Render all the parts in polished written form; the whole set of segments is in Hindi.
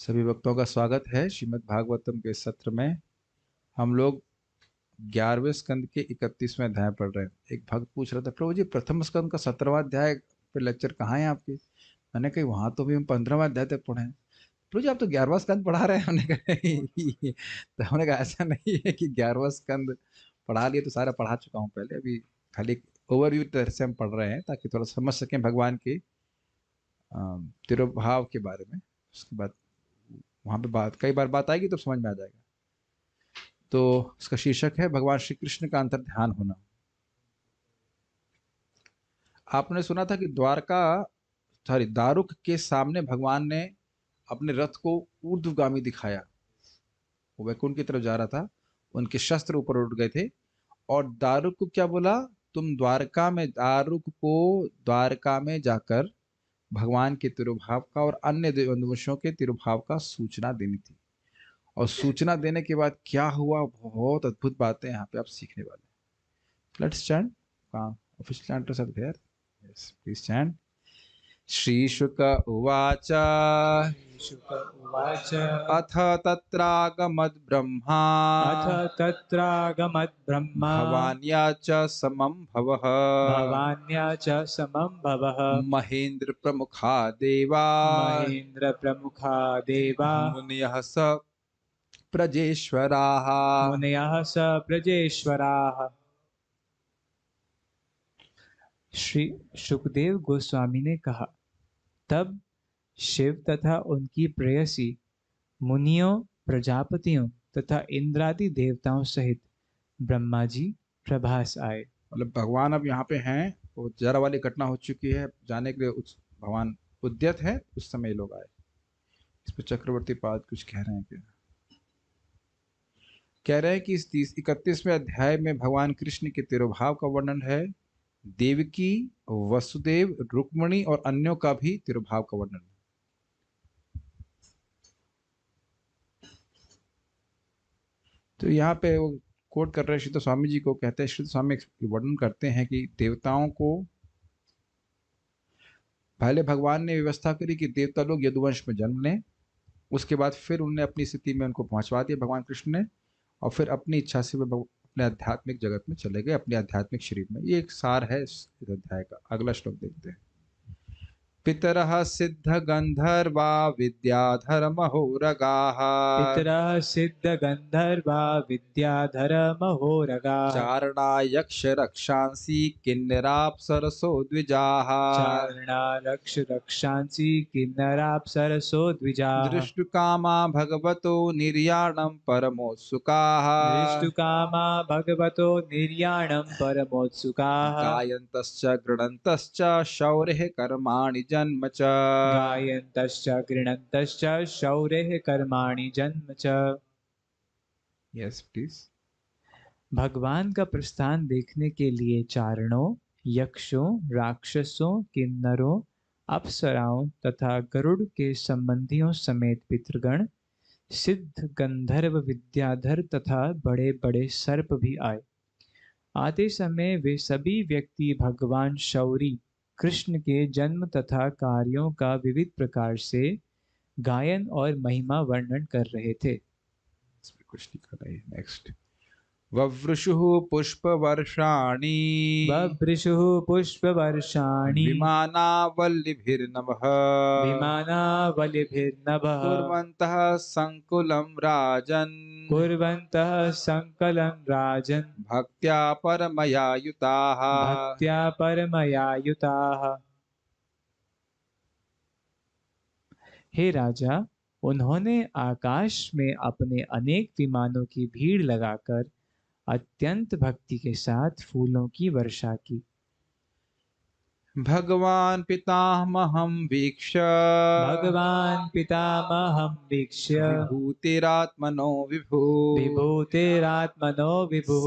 सभी भक्तों का स्वागत है श्रीमद् भागवतम के सत्र में। हम लोग 11वें स्कंद के 31वें अध्याय पढ़ रहे हैं। एक भक्त पूछ रहा था, प्रभु जी प्रथम स्कंद का 17वां अध्याय पे लेक्चर कहाँ है आपके? मैंने कहा वहां तो भी हम 15वां अध्याय तक पढ़े हैं। प्रभु जी आप तो 11वां स्कंद पढ़ा रहे हैं। हमने कहा नहीं। तो हमने कहा ऐसा नहीं है कि 11वां स्कंद पढ़ा लिए, तो सारा पढ़ा चुका हूँ पहले। अभी खाली ओवरव्यू तरह से हम पढ़ रहे हैं ताकि थोड़ा समझ सकें भगवान के तिरुभाव के बारे में। उसके बाद वहां पे बात कई बार बात आएगी तो समझ में आ जाएगा। तो इसका शीर्षक है भगवान श्री कृष्ण का अंतर ध्यान होना। आपने सुना था कि दारुक के सामने भगवान ने अपने रथ को ऊर्ध्वगामी दिखाया। वो वैकुंठ की तरफ जा रहा था, उनके शस्त्र ऊपर उठ गए थे और दारुक को क्या बोला? दारुक को द्वारका में जाकर भगवान के तिरुभाव का और अन्य वंशों के तिरुभाव का सूचना देनी थी। और सूचना देने के बाद क्या हुआ, बहुत अद्भुत बातें यहाँ पे आप सीखने वाले हैं। Let's stand. Official entrance are there. Yes please stand. श्रीशुक उवाच शुक उवाच अथ तत्रागमद् ब्रह्मा अथ तत्रागमद्ब्रह्मा भवान्या च समं भवः भवान्या च समं भवः महेन्द्र प्रमुखा देवा महेन्द्रप्रमुखा देवा मुनयः स प्रजेश्वराः। मुनयः स प्रजेश्वराः। श्री शुकदेव गोस्वामी ने कहा, तब शिव तथा उनकी प्रेयसी मुनियों, प्रजापतियों तथा इंद्रादि देवताओं सहित ब्रह्मा जी प्रभास आए। मतलब भगवान अब यहाँ पे हैं। वो जरा वाली घटना हो चुकी है, जाने के लिए भगवान उद्यत है। उस समय ये लोग आए। इस पर चक्रवर्ती पाद कुछ कह रहे हैं क्या? कह रहे हैं कि इस 31वें अध्याय में भगवान कृष्ण के तिरुभाव का वर्णन है। देवकी, वसुदेव, रुक्मणी और अन्यों का भी तिरुभाव का वर्णन है। तो यहाँ पे वो कोट कर रहे हैं श्रीध स्वामी जी को। कहते हैं श्रीध स्वामी वर्णन करते हैं कि देवताओं को पहले भगवान ने व्यवस्था करी कि देवता लोग यदुवंश में जन्म लें। उसके बाद फिर उन्होंने अपनी स्थिति में उनको पहुंचवा दिया भगवान कृष्ण ने। और फिर अपनी इच्छा से वे अपने आध्यात्मिक जगत में चले गए, अपने आध्यात्मिक शरीर में। ये एक सार है इस अध्याय का। अगला श्लोक देखते हैं। पितरः सिद्ध गंधर्वा विद्याधर महोरगाः पितरः सिद्ध गंधर्वा विद्याधर महोरगाः चारणा यक्ष रक्षांसि किन्नराप्सरसो द्विजाः चारणा रक्ष रक्षांसि किन्नराप्सरसो द्विजाः दृष्टुकामा भगवतो निर्याणं परमोत्सुकाः दृष्टुकामा भगवतो निर्याणं परमोत्सुकाः गायन्तश्च गृणन्तश्च शौर्यः कर्माणि जन्म च। गायन्तश्च गृह्णन्तश्च शौर्यः कर्माणि जन्म च। Yes please. भगवान का प्रस्थान देखने के लिए चारणों, यक्षों, राक्षसों, किन्नरों, अप्सराओं तथा गरुड़ के संबंधियों समेत पितृगण, सिद्ध गंधर्व, विद्याधर तथा बड़े बड़े सर्प भी आए। आते समय वे सभी व्यक्ति भगवान शौरी कृष्ण के जन्म तथा कार्यों का विविध प्रकार से गायन और महिमा वर्णन कर रहे थे। कुछ नहीं कर रही। नेक्स्ट। ववृषुः पुष्पवर्षाणि बभृशुः पुष्पवर्षाणि विमानावल्लिभिर्नभः विमानावलिभिर्नभः कुर्वन्तः संकुलं राजन् कुर्वन्तः संकलं राजन् भक्त्या परमया युताः। भक्त्या परमया युताः। हे राजा, उन्होंने आकाश में अपने अनेक विमानों की भीड़ लगाकर अत्यंत भक्ति के साथ फूलों की वर्षा की। भगवान् पितामहं वीक्ष्य भगवान पितामहं वीक्ष्य विभूतिरात्मनो विभु विभूतिरात्मनो विभुः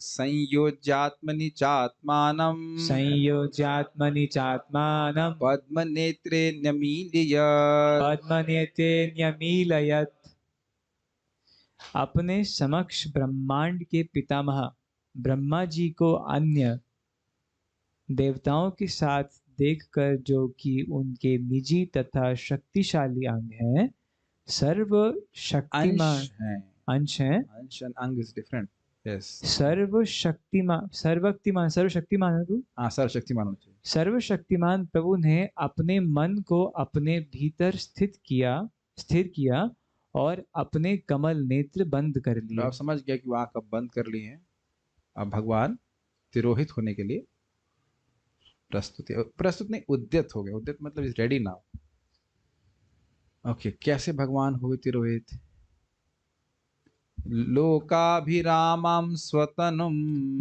संयोज्यात्मनि चात्मानं संयोज्यात्मनि चात्मानं पद्मनेत्रे न्यमीलय। पद्मनेते न्यमीलयत्। अपने समक्ष ब्रह्मांड के पितामह ब्रह्मा जी को अन्य देवताओं के साथ देखकर, जो कि उनके निजी तथा शक्तिशाली अंग हैं, सर्वशक्तिमान अंश हैं। अंश है। अंश and अंग इज डिफरेंट। यस। सर्वशक्तिमान सर्वशक्तिमान सर्वशक्तिमान है तू। हाँ, सर्वशक्तिमान होना चाहिए। सर्वशक्तिमान प्रभु ने अपने मन को अपने भीतर स्थिर किया और अपने कमल नेत्र बंद कर तो लिए। आप समझ गया कि वो आंख अब बंद कर ली है। अब भगवान तिरोहित होने के लिए प्रस्तुत है। प्रस्तुत नहीं, उद्यत हो गए। उद्यत मतलब इज रेडी नाउ। ओके, कैसे भगवान हुए तिरोहित? लोकाभिरामं स्वतनुं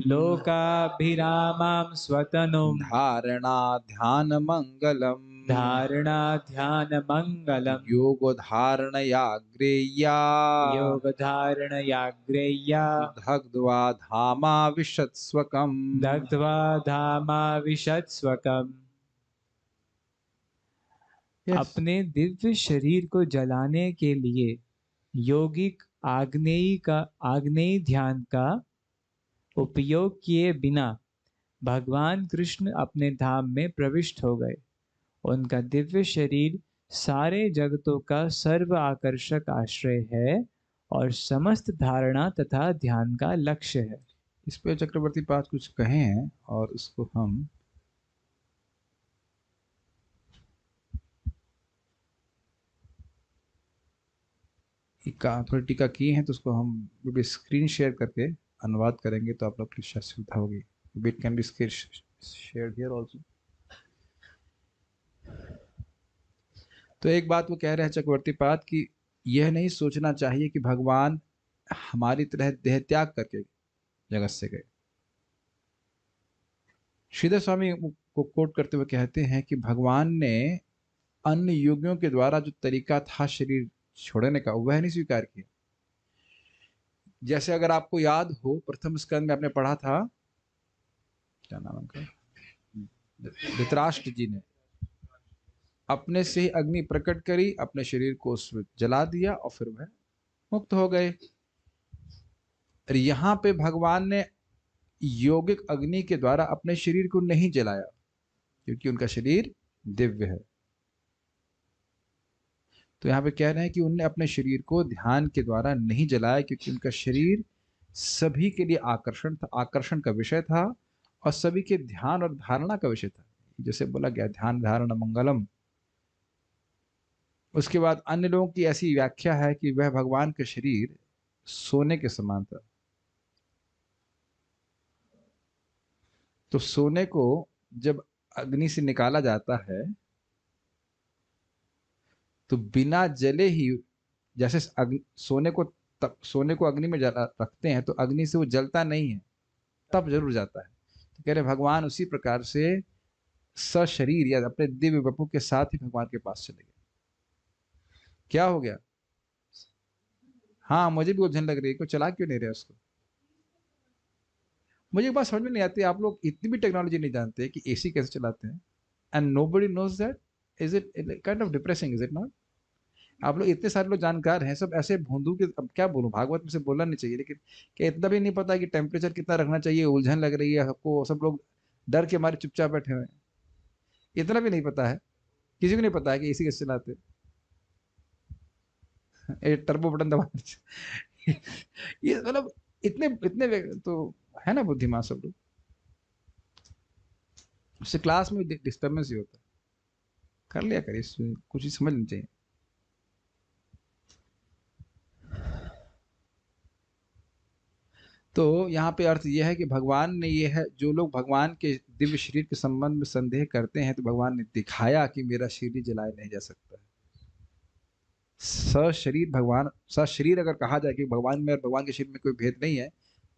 लोकाभिरामां स्वतनुं धारणा ध्यान मंगलम धारणा ध्यान मंगलम योगधारणया ग्रेया योग धारणया ग्रेया दग्ध्वा धामा विशत्स्वकम्। दग्ध्वा धामा विशत्स्वकम्। यस। अपने दिव्य शरीर को जलाने के लिए योगिक आग्नेय ध्यान का उपयोग किए बिना भगवान कृष्ण अपने धाम में प्रविष्ट हो गए। उनका दिव्य शरीर सारे जगतों का सर्व आकर्षक आश्रय है और समस्त धारणा तथा ध्यान का लक्ष्य है। इस पे चक्रवर्ती पाद कुछ कहे हैं और उसको हम थोड़ी टीका किए हैं, तो उसको हम स्क्रीन शेयर करके अनुवाद करेंगे तो आप लोग की शायद सुविधा होगी। It can be shared here also. तो एक बात वो कह रहे हैं चक्रवर्ती पाद कि यह नहीं सोचना चाहिए कि भगवान हमारी तरह देह त्याग करके जगत से गए। श्रीधर स्वामी को कोट करते हुए कहते हैं कि भगवान ने अन्य योगियों के द्वारा जो तरीका था शरीर छोड़ने का, वह नहीं स्वीकार किया। जैसे अगर आपको याद हो, प्रथम स्कंद में आपने पढ़ा था, क्या नाम उनका, धृतराष्ट्र जी ने अपने से ही अग्नि प्रकट करी, अपने शरीर को उसमें जला दिया और फिर वह मुक्त हो गए। और यहाँ पे भगवान ने योगिक अग्नि के द्वारा अपने शरीर को नहीं जलाया, क्योंकि उनका शरीर दिव्य है। तो यहाँ पे कह रहे हैं कि उनने अपने शरीर को ध्यान के द्वारा नहीं जलाया, क्योंकि उनका शरीर सभी के लिए आकर्षण का विषय था और सभी के ध्यान और धारणा का विषय था। जैसे बोला गया, ध्यान धारणा मंगलम। उसके बाद अन्य लोगों की ऐसी व्याख्या है कि वह भगवान का शरीर सोने के समान था। तो सोने को जब अग्नि से निकाला जाता है तो बिना जले ही, जैसे सोने को अग्नि में रखते हैं तो अग्नि से वो जलता नहीं है, तब जरूर जाता है। तो कह रहे भगवान उसी प्रकार से सशरीर या अपने दिव्य वपु के साथ ही भगवान के पास चले गए। क्या हो गया? हाँ, मुझे भी उलझन लग रही है, कोई चला क्यों नहीं रहा उसको। मुझे एक बात समझ में नहीं आती, आप लोग इतनी भी टेक्नोलॉजी नहीं जानते कि एसी कैसे चलाते हैं, and nobody knows that. Is it kind of depressing, is it not? आप लोग इतने सारे लोग जानकार हैं, सब ऐसे भोंदू के, अब क्या बोलूं, भागवत में से बोलना नहीं चाहिए, लेकिन क्या इतना भी नहीं पता कि टेम्परेचर कितना रखना चाहिए? उलझन लग रही है सबको, सब लोग डर के मारे चुपचाप बैठे हुए हैं। इतना भी नहीं पता है, किसी को नहीं पता है कि एसी कैसे चलाते हैं। टर्बो बटन दबा ये मतलब इतने इतने तो है ना बुद्धिमान सब लोग। उससे क्लास में डिस्टर्बेंस ही होता है। कर लिया करिए, कुछ ही समझ नहीं चाहिए। तो यहाँ पे अर्थ यह है कि भगवान ने, ये है जो लोग भगवान के दिव्य शरीर के संबंध में संदेह करते हैं, तो भगवान ने दिखाया कि मेरा शरीर जलाया नहीं जा सकता है। सशरीर भगवान, सशरीर अगर कहा जाए कि भगवान में और भगवान के शरीर में कोई भेद नहीं है,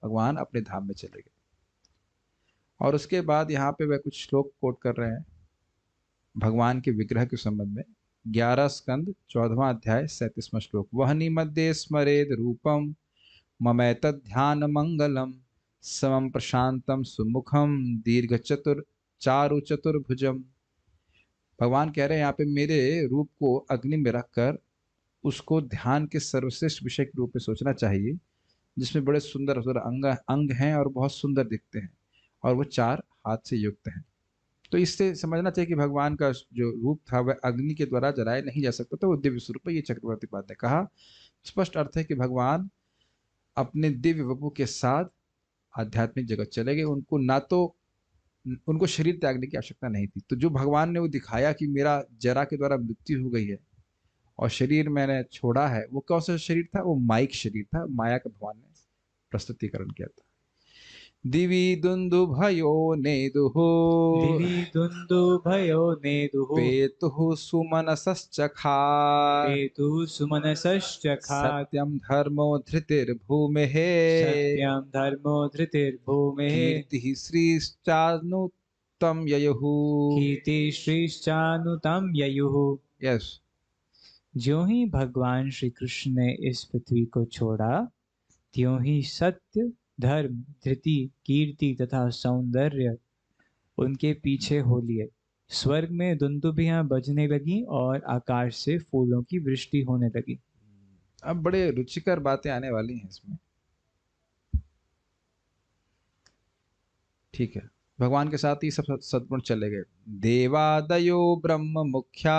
भगवान अपने धाम में चले गए। और उसके बाद यहाँ पे वह कुछ श्लोक कोट कर रहे हैं भगवान के विग्रह के संबंध में। 11 स्कंद 14वां अध्याय 37वां श्लोक। वहनी मध्य स्मरेद रूपम ममैतद ध्यान मंगलम समम प्रशांतम सुमुखम दीर्घ चारु चतुर्भुजम। भगवान कह रहे हैं यहाँ पे मेरे रूप को अग्नि में रखकर उसको ध्यान के सर्वश्रेष्ठ विषय के रूप में सोचना चाहिए, जिसमें बड़े सुंदर सुंदर अंग हैं और बहुत सुंदर दिखते हैं, और वो 4 हाथ से युक्त हैं। तो इससे समझना चाहिए कि भगवान का जो रूप था वह अग्नि के द्वारा जलाया नहीं जा सकता था, वो दिव्य स्वरूप है। ये चक्रवर्ती पाद ने कहा। स्पष्ट अर्थ है कि भगवान अपने दिव्य वपु के साथ आध्यात्मिक जगत चले गए। उनको ना तो उनको शरीर त्यागने की आवश्यकता नहीं थी। तो जो भगवान ने वो दिखाया कि मेरा जरा के द्वारा मृत्यु हो गई है और शरीर मैंने छोड़ा है, वो कौन सा शरीर था? वो माइक शरीर था, माया का भगवान ने प्रस्तुतिकरण किया था। दिवि दुन्दुभयो नेदुः दिवि दुन्दुभयो नेदुः पेतुः सुमनसश्चखा पेतुः सुमनसश्चखात् सत्यं धर्मो धृतिर्भूमेः सत्यं धर्मो धृतिर्भूमेः कीर्तिः श्रीश्चानुतं ययुः। कीर्तिश्रीश्चानुतं ययुः। यस। ज्यों ही भगवान श्री कृष्ण ने इस पृथ्वी को छोड़ा, त्यों ही सत्य, धर्म, धृति, कीर्ति तथा सौंदर्य उनके पीछे हो लिए। स्वर्ग में दुंदुभियां बजने लगी और आकाश से फूलों की वृष्टि होने लगी। अब बड़े रुचिकर बातें आने वाली हैं इसमें। ठीक है, भगवान के साथ ही सब सद्गुण चले गए। देवादयो ब्रह्म मुख्या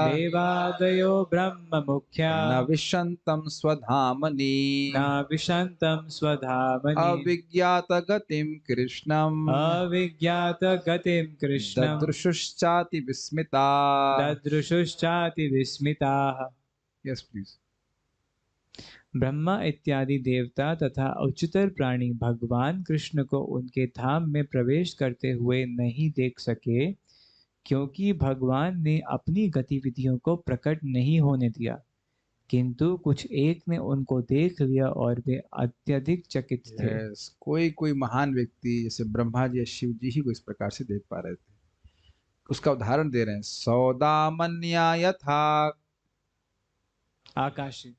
देवादयो ब्रह्म मुख्या न विशन्तं स्वधामनि न विशन्तं स्वधामनि अविज्ञात गतिं कृष्णम् अविज्ञात गतिं कृष्णं ददृशुश्चाति विस्मिता। ददृशुश्चाति विस्मिताः। Yes please. ब्रह्मा इत्यादि देवता तथा उच्चतर प्राणी भगवान कृष्ण को उनके धाम में प्रवेश करते हुए नहीं देख सके, क्योंकि भगवान ने अपनी गतिविधियों को प्रकट नहीं होने दिया। किंतु कुछ एक ने उनको देख लिया और वे अत्यधिक चकित थे। यस, कोई कोई महान व्यक्ति जैसे ब्रह्मा जी या शिव जी ही को इस प्रकार से देख पा रहे थे। उसका उदाहरण दे रहे हैं। सौदामन्या यथा आकाशी,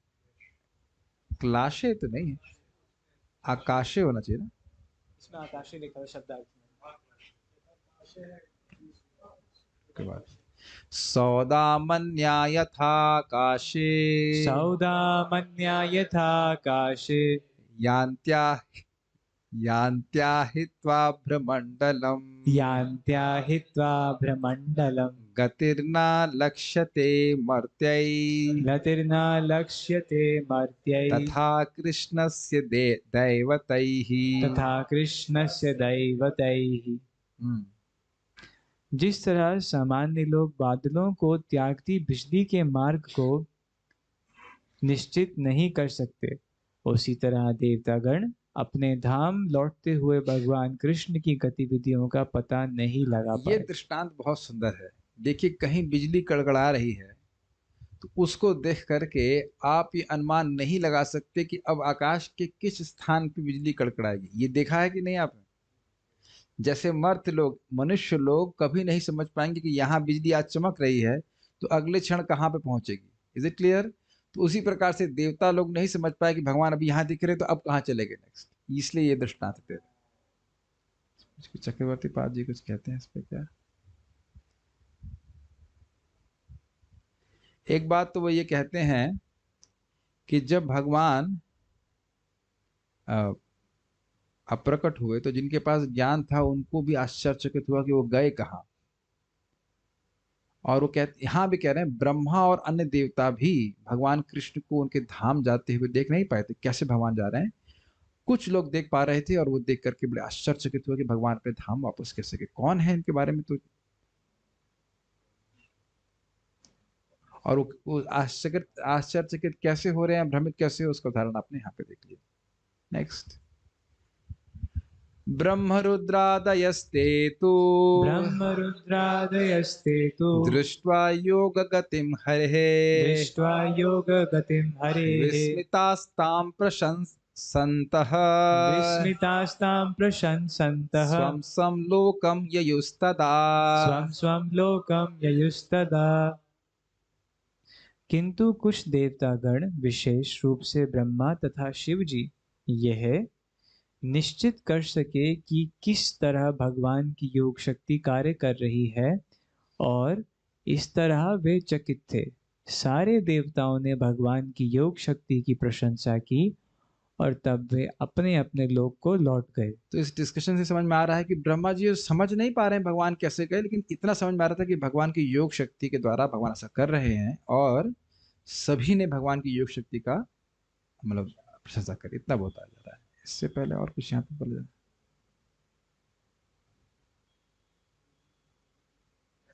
क्लाशे तो नहीं है, आकाशे होना चाहिए ना। इसमें आकाशी लिखा है शब्दार्थ के बाद सौदामन्या यथाकाशे में। सौदामन्या यथाकाशे यान्त्या यान्त्या हित्वा भ्रमण्डलम् यान्त्या हित्वा भ्रमण्डलम् गतिर्ना लक्ष्यते मर्त्यै गतिर्न लक्ष्यते मर्त्यैः तथा कृष्णस्य दैवतैः। तथा कृष्णस्य दैवतैः। जिस तरह सामान्य लोग बादलों को त्यागती बिजली के मार्ग को निश्चित नहीं कर सकते, उसी तरह देवतागण अपने धाम लौटते हुए भगवान कृष्ण की गतिविधियों का पता नहीं लगा ये पाए। दृष्टांत बहुत सुंदर है। देखिए, कहीं बिजली कड़कड़ा रही है तो उसको देख करके आप ये अनुमान नहीं लगा सकते कि अब आकाश के किस स्थान पे बिजली कड़कड़ाएगी। ये देखा है कि नहीं आपने? जैसे मर्त लोग, मनुष्य लोग कभी नहीं समझ पाएंगे कि यहाँ बिजली आज चमक रही है तो अगले क्षण कहाँ पे पहुंचेगी। Is it clear? तो उसी प्रकार से देवता लोग नहीं समझ पाए कि भगवान अभी यहाँ दिख रहे तो अब कहाँ चले गए नेक्स्ट। इसलिए ये दृष्टांत दे रहे। चक्रवर्ती पाद जी कुछ कहते हैं इस पे क्या? एक बात तो वो ये कहते हैं कि जब भगवान अप्रकट हुए तो जिनके पास ज्ञान था उनको भी आश्चर्यचकित हुआ कि वो गए कहाँ। और वो कहते, यहाँ भी कह रहे हैं, ब्रह्मा और अन्य देवता भी भगवान कृष्ण को उनके धाम जाते हुए देख नहीं पाए थे। कैसे भगवान जा रहे हैं? कुछ लोग देख पा रहे थे और वो देख करके बड़े आश्चर्यचकित हुए कि भगवान अपने धाम वापस कैसे गए, कौन है इनके बारे में। तो और वो आश्चर्यचकित कैसे हो रहे हैं, भ्रमित कैसे हो, उसका उदाहरण आपने यहाँ पे देख लिया। नेक्स्ट। ब्रह्मरुद्रादयस्ते तु ब्रह्मरुद्रादयस्ते तु दृष्ट्वा योगगतिं हरेः दृष्ट्वा योगगतिं हरेः विस्मितास्तां प्रशंसन्तः विस्मितास्तां प्रशंसन्तः स्वं स्वं लोकं ययुस्तदा। स्वं स्वं लोकं ययुस्तदा। किंतु कुछ देवतागण, विशेष रूप से ब्रह्मा तथा शिव जी, यह निश्चित कर सके कि किस तरह भगवान की योग शक्ति कार्य कर रही है, और इस तरह वे चकित थे। सारे देवताओं ने भगवान की योग शक्ति की प्रशंसा की और तब वे अपने अपने लोक को लौट गए। तो इस डिस्कशन से समझ में आ रहा है कि ब्रह्मा जी समझ नहीं पा रहे हैं भगवान कैसे गए, लेकिन इतना समझ में आ रहा था कि भगवान की योग शक्ति के द्वारा भगवान ऐसा कर रहे हैं, और सभी ने भगवान की योग शक्ति का मतलब प्रशंसा करी। इतना बहुत आ जा रहा है। इससे पहले और कुछ यहाँ पे बोला जाए?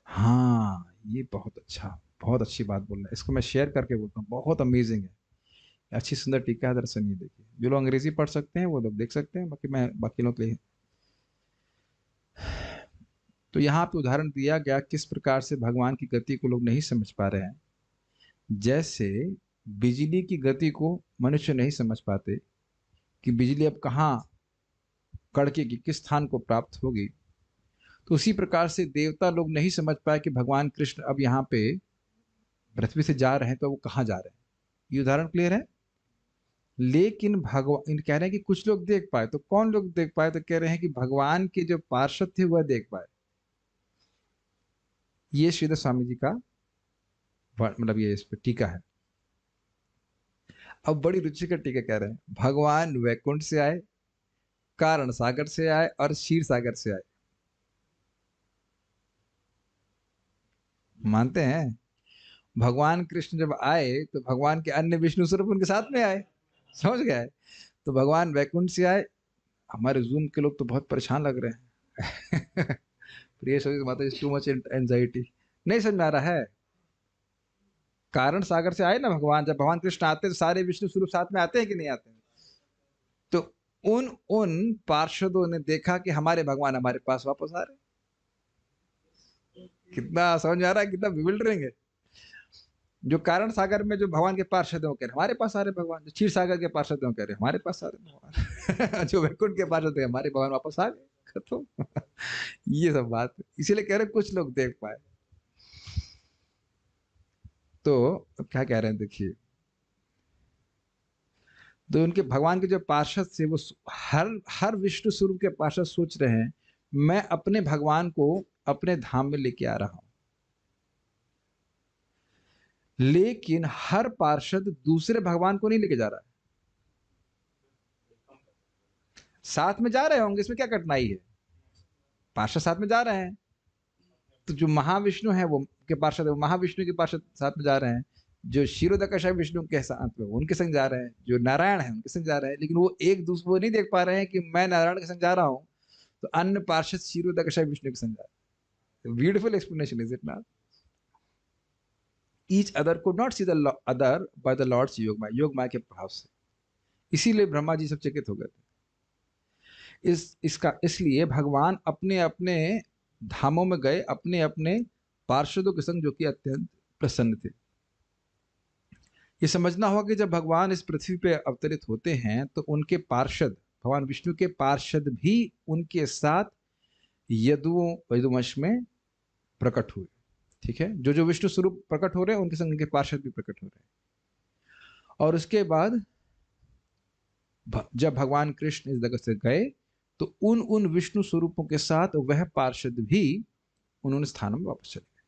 हाँ, ये बहुत अच्छा, बहुत अच्छी बात बोल रहे हैं। इसको मैं शेयर करके बोलता हूँ, बहुत अमेजिंग है। अच्छी सुंदर टीका है, दरअसल ये देखिए, जो लोग अंग्रेजी पढ़ सकते हैं वो लोग देख सकते हैं, बाकी मैं बाकी लोग के लिए। तो यहाँ पे उदाहरण दिया गया किस प्रकार से भगवान की गति को लोग नहीं समझ पा रहे हैं। जैसे बिजली की गति को मनुष्य नहीं समझ पाते कि बिजली अब कहाँ कड़केगी, किस स्थान को प्राप्त होगी, तो उसी प्रकार से देवता लोग नहीं समझ पाए कि भगवान कृष्ण अब यहाँ पे पृथ्वी से जा रहे हैं, तो वो कहाँ जा रहे हैं। ये उदाहरण क्लियर है। लेकिन भगवान इन कह रहे हैं कि कुछ लोग देख पाए, तो कौन लोग देख पाए, तो कह रहे हैं कि भगवान के जो पार्षद थे वह देख पाए। ये श्रीधर स्वामी जी का मतलब ये इस पे टीका है। अब बड़ी रुचि का टीका कह रहे हैं, भगवान वैकुंठ से आए, कारण सागर से आए और क्षीर सागर से आए। मानते हैं भगवान कृष्ण जब आए तो भगवान के अन्य विष्णु स्वरूप उनके साथ में आए। समझ गए? तो भगवान वैकुंठ से आए। हमारे जूम के लोग तो बहुत परेशान लग रहे हैं। प्रिय सभी माता इज टू मच एंजाइटी, नहीं समझ में आ रहा है। कारण सागर से आए ना भगवान, जब भगवान कृष्ण आते हैं तो सारे विष्णु स्वरूप साथ में आते हैं कि नहीं आते हैं? तो उन उन पार्षदों ने देखा कि हमारे भगवान हमारे पास वापस आ रहे हैं। कितना समझ में आ रहा है, कितना विविल्डरिंग है। जो कारण सागर में जो भगवान के पार्षद हैं वो कह रहे हमारे पास आ रहे भगवान, जो क्षीर सागर के पार्षद हैं वो कह रहे हमारे पास आ रहे भगवान। जो वैकुंठ के पार्षद है हमारे भगवान वापस आ गए, खत्म। ये सब बात है। इसीलिए कह रहे कुछ लोग देख पाए। तो अब क्या कह रहे हैं देखिए, तो उनके भगवान के जो पार्षद थे वो हर हर विष्णु स्वरूप के पार्षद सोच रहे हैं मैं अपने भगवान को अपने धाम में लेके आ रहा हूं। लेकिन हर पार्षद दूसरे भगवान को नहीं लेके जा रहा है। साथ में जा रहे होंगे, इसमें क्या कठिनाई है? पार्षद साथ में जा रहे हैं, तो जो महाविष्णु है वो के पार्षद है, वो महाविष्णु के पार्षद साथ में जा रहे हैं। जो क्षीरोदकशा विष्णु के साथ में उनके संग जा रहे हैं, जो नारायण है उनके संग जा रहे हैं। लेकिन वो एक दूसरे को नहीं देख पा रहे हैं कि मैं नारायण के संग जा रहा हूं तो अन्य पार्षद क्षीरोदकशा विष्णु के संग जा रहे हैं। Beautiful explanation is it not? Each other could not see the other by the Lord's योग माया के प्रभाव से। इसीलिए ब्रह्मा जी सब चकित हो गए थे। इसका इसलिए भगवान अपने अपने धामों में गए, अपने अपने पार्षदों के संग, जो कि अत्यंत प्रसन्न थे। ये समझना होगा कि जब भगवान इस पृथ्वी पे अवतरित होते हैं तो उनके पार्षद, भगवान विष्णु के पार्षद भी उनके साथ यदुवंश में प्रकट हुए। ठीक है, जो जो विष्णु स्वरूप प्रकट हो रहे हैं उनके संग उनके पार्षद भी प्रकट हो रहे हैं। और उसके बाद जब भगवान कृष्ण इस जगत से गए तो उन उन विष्णु स्वरूपों के साथ वह पार्षद भी उन्होंने स्थानों में वापस चले गए।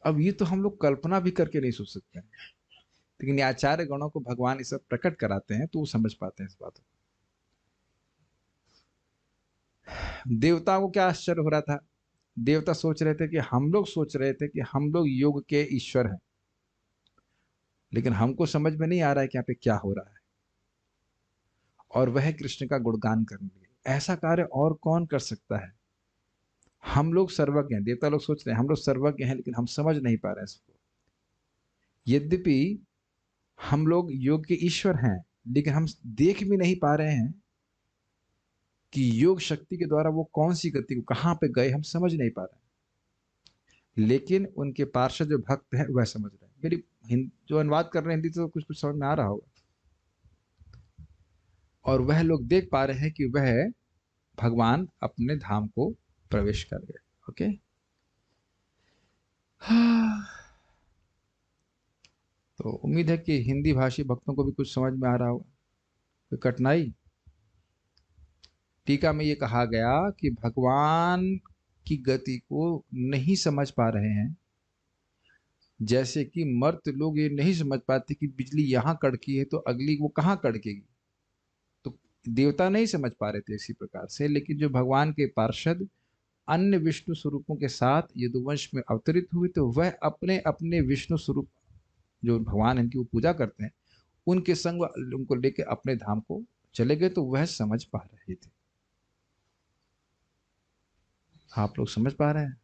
अब ये तो हम लोग कल्पना भी करके नहीं सोच सकते हैं, लेकिन आचार्य गणों को भगवान इस सब प्रकट कराते हैं तो वो समझ पाते हैं इस बात को। देवताओं को क्या आश्चर्य हो रहा था? देवता सोच रहे थे कि हम लोग सोच रहे थे कि हम लोग योग के ईश्वर हैं, लेकिन हमको समझ में नहीं आ रहा है कि यहाँ पे क्या हो रहा है। और वह कृष्ण का गुणगान करने लगे। ऐसा कार्य और कौन कर सकता है? हम लोग सर्वज्ञ हैं, देवता लोग सोच रहे हैं हम लोग सर्वज्ञ हैं, लेकिन हम समझ नहीं पा रहे हैं इसको। यद्यपि हम लोग योग के ईश्वर हैं, लेकिन हम देख भी नहीं पा रहे हैं कि योग शक्ति के द्वारा वो कौन सी गति को कहां पे गए, हम समझ नहीं पा रहे हैं। लेकिन उनके पार्षद जो भक्त हैं वह समझ रहे हैं। मेरी जो अनुवाद कर रहे हैं हिंदी तो कुछ कुछ समझ में आ रहा होगा। और वह लोग देख पा रहे हैं कि वह भगवान अपने धाम को प्रवेश कर गए। ओके, तो उम्मीद है कि हिंदी भाषी भक्तों को भी कुछ समझ में आ रहा होगा। कोई कठिनाई? टीका में ये कहा गया कि भगवान की गति को नहीं समझ पा रहे हैं, जैसे कि मर्द लोग ये नहीं समझ पाते कि बिजली यहाँ कड़की है तो अगली वो कहाँ कड़केगी, तो देवता नहीं समझ पा रहे थे इसी प्रकार से। लेकिन जो भगवान के पार्षद अन्य विष्णु स्वरूपों के साथ यदुवंश में अवतरित हुए, तो वह अपने अपने विष्णु स्वरूप जो भगवान है इनकी वो पूजा करते हैं, उनके संग उनको लेके अपने धाम को चले गए, तो वह समझ पा रहे थे। आप लोग समझ पा रहे हैं?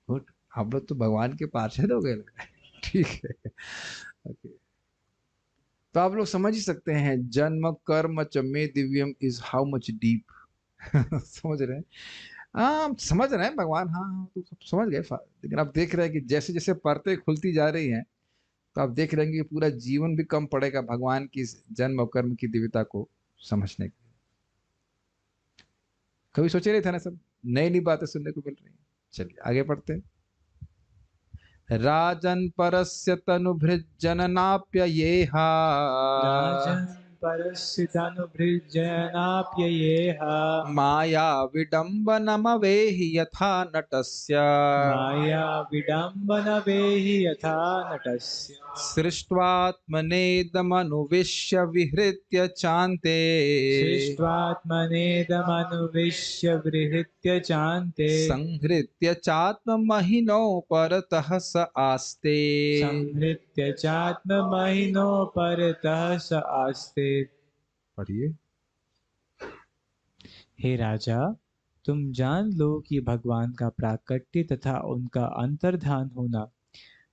गुड। आप लोग तो भगवान के पार्षद हो गए लग रहा है। ठीक है। ओके। तो आप लोग समझ ही सकते हैं, जन्म कर्म च मे दिव्यम इज हाउ मच डीप। समझ रहे हैं? हाँ, हम समझ रहे हैं भगवान, हाँ हाँ, तो सब समझ गए। लेकिन आप देख रहे हैं कि जैसे जैसे परतें खुलती जा रही हैं, तो आप देख रहे हैं कि पूरा जीवन भी कम पड़ेगा भगवान की इस जन्म और कर्म की दिव्यता को समझने के लिए। कभी सोचे नहीं था ना, सब नई नई बातें सुनने को मिल रही हैं। चलिए आगे पढ़ते हैं। राजन परस्य तनुभृज्जननाप्ययेहा राजन् परस्थितनुभृजनाप्ययेह माया विडम्बनमवेहि यथा नटस्य माया विडम्बनवेहि यथा नटस्य सृष्ट्वात्मनेदमनुविश्य विहृत्य चान्ते सृष्ट्वात्मनेदमनुविश्य विहृत्य चान्ते संहृत्य चात्ममहिनो परतः स आस्ते। संहृत्य चात्ममहिनो परतः स आस्ते। पढ़िए। हे राजा, तुम जान लो कि भगवान का प्राकट्य तथा उनका अंतर्धान होना,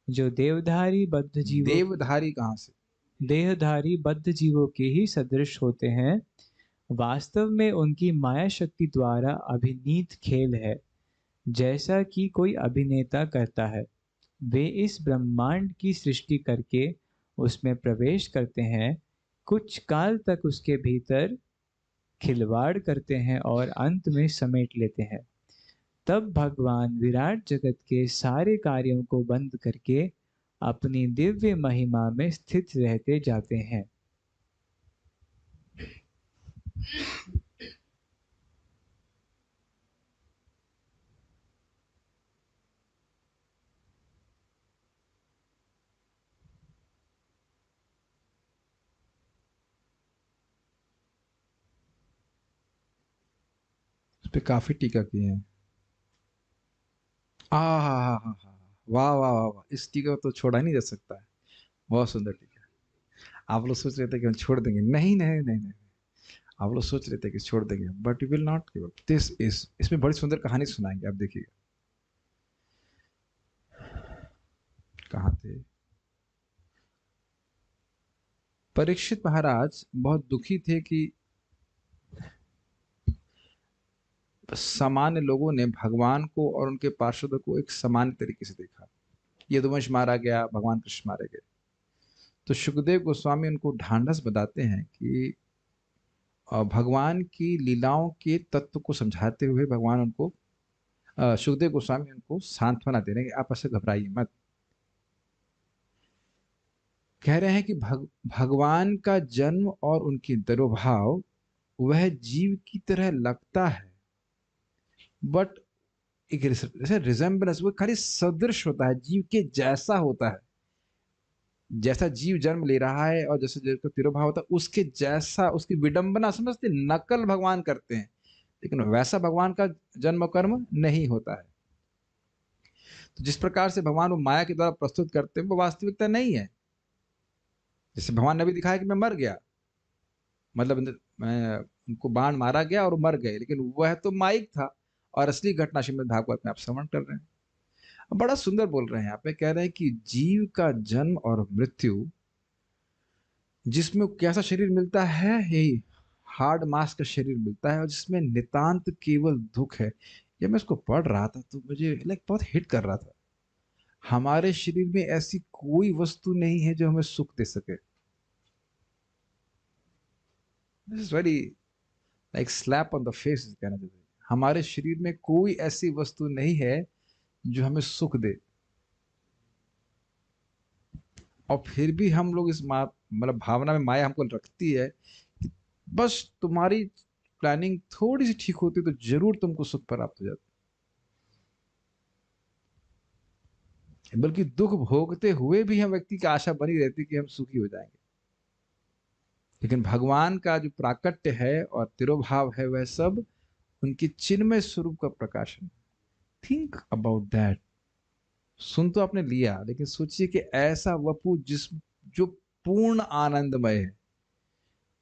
जो देवधारी कहाँ से? देहधारी बद्ध जीवों के ही सदृश होते हैं, वास्तव में उनकी माया शक्ति द्वारा अभिनीत खेल है, जैसा कि कोई अभिनेता करता है। वे इस ब्रह्मांड की सृष्टि करके उसमें प्रवेश करते हैं, कुछ काल तक उसके भीतर खिलवाड़ करते हैं और अंत में समेट लेते हैं। तब भगवान विराट जगत के सारे कार्यों को बंद करके अपनी दिव्य महिमा में स्थित रहते जाते हैं। उस पे काफी टीका किए हैं। आ हा हा हा हा, वाह वाह वाह वाह, इस टीका को तो छोड़ा नहीं जा सकता है। बहुत सुंदर टीका। आप लोग सोच रहे थे कि हम छोड़ देंगे, नहीं नहीं नहीं नहीं। आप लोग सोच रहे थे कि छोड़ देंगे, but you will not give up this is. इसमें बड़ी सुंदर कहानी सुनाएंगे, आप देखिएगा। कहाँ थे? परीक्षित महाराज बहुत दुखी थे कि सामान्य लोगों ने भगवान को और उनके पार्षदों को एक समान तरीके से देखा। यदुवंश मारा गया, भगवान कृष्ण मारे गए। तो सुखदेव गोस्वामी उनको ढांढस बताते हैं कि भगवान की लीलाओं के तत्व को समझाते हुए भगवान उनको सुखदेव गोस्वामी उनको सांत्वना दे रहे हैं कि आप ऐसे घबराइए मत। कह रहे हैं कि भगवान का जन्म और उनके तिरोभाव वह जीव की तरह लगता है, बट एक जैसे रिजेम्बलेंस, वो खाली सदृश होता है, जीव के जैसा होता है। जैसा जीव जन्म ले रहा है और जैसे जिसका तिरोभाव होता है उसके जैसा, उसकी विडंबना समझते, नकल भगवान करते हैं, लेकिन वैसा भगवान का जन्म कर्म नहीं होता है। तो जिस प्रकार से भगवान वो माया के द्वारा प्रस्तुत करते हैं वो वास्तविकता नहीं है। जैसे भगवान ने भी दिखाया कि मैं मर गया, मतलब मैं उनको बाण मारा गया और वो मर गए, लेकिन वह तो माइक था, और असली घटना श्रीमद् भागवत में आप श्रवण कर रहे हैं। बड़ा सुंदर बोल रहे हैं यहाँ पे, कह रहे हैं कि जीव का जन्म और मृत्यु, जिसमें कैसा शरीर मिलता है, यही हार्ड मास का शरीर मिलता है, और जिसमें नितांत केवल दुख है। जब मैं इसको पढ़ रहा था तो मुझे लाइक बहुत हिट कर रहा था। हमारे शरीर में ऐसी कोई वस्तु नहीं है जो हमें सुख दे सके। This is very like slap on the face कहना चाहिए। हमारे शरीर में कोई ऐसी वस्तु नहीं है जो हमें सुख दे, और फिर भी हम लोग इस मतलब भावना में माया हमको रखती है कि बस तुम्हारी प्लानिंग थोड़ी सी ठीक होती तो जरूर तुमको सुख प्राप्त हो जाता। बल्कि दुख भोगते हुए भी हम व्यक्ति की आशा बनी रहती कि हम सुखी हो जाएंगे। लेकिन भगवान का जो प्राकट्य है और तिरोभाव है वह सब उनके चिन्मय स्वरूप का प्रकाशन। Think about that. सुन तो आपने लिया, लेकिन सोचिए कि ऐसा वपु जो पूर्ण आनंदमय है।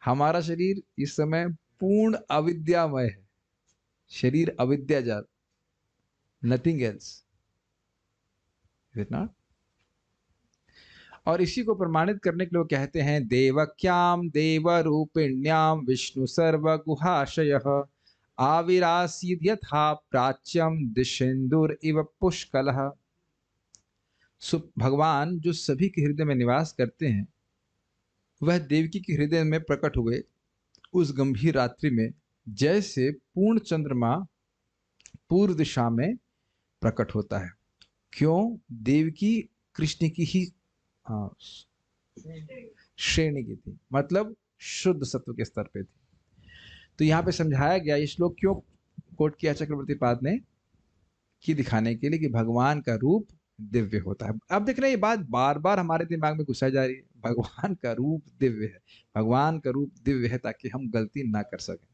हमारा शरीर इस समय पूर्ण अविद्यामय है। शरीर अविद्याजात, nothing else, is it not? और इसी को प्रमाणित करने के लिए वो कहते हैं देवक्याम देव रूपिण्याम विष्णु सर्व गुहाशय आविरासीद यथा प्राच्यम दिशेन्दुर इव पुष्कलः। भगवान जो सभी के हृदय में निवास करते हैं वह देवकी के हृदय में प्रकट हुए उस गंभीर रात्रि में, जैसे पूर्ण चंद्रमा पूर्व दिशा में प्रकट होता है। क्यों? देवकी कृष्ण की ही श्रेणी की थी, मतलब शुद्ध सत्व के स्तर पे थी। तो यहाँ पे समझाया गया, ये श्लोक क्यों कोट किया चक्रवर्ती पाद ने, कि दिखाने के लिए कि भगवान का रूप दिव्य होता है। अब देख रहे हैं ये बात बार बार हमारे दिमाग में घुसाई जा रही है, भगवान का रूप दिव्य है, भगवान का रूप दिव्य है, ताकि हम गलती ना कर सकें।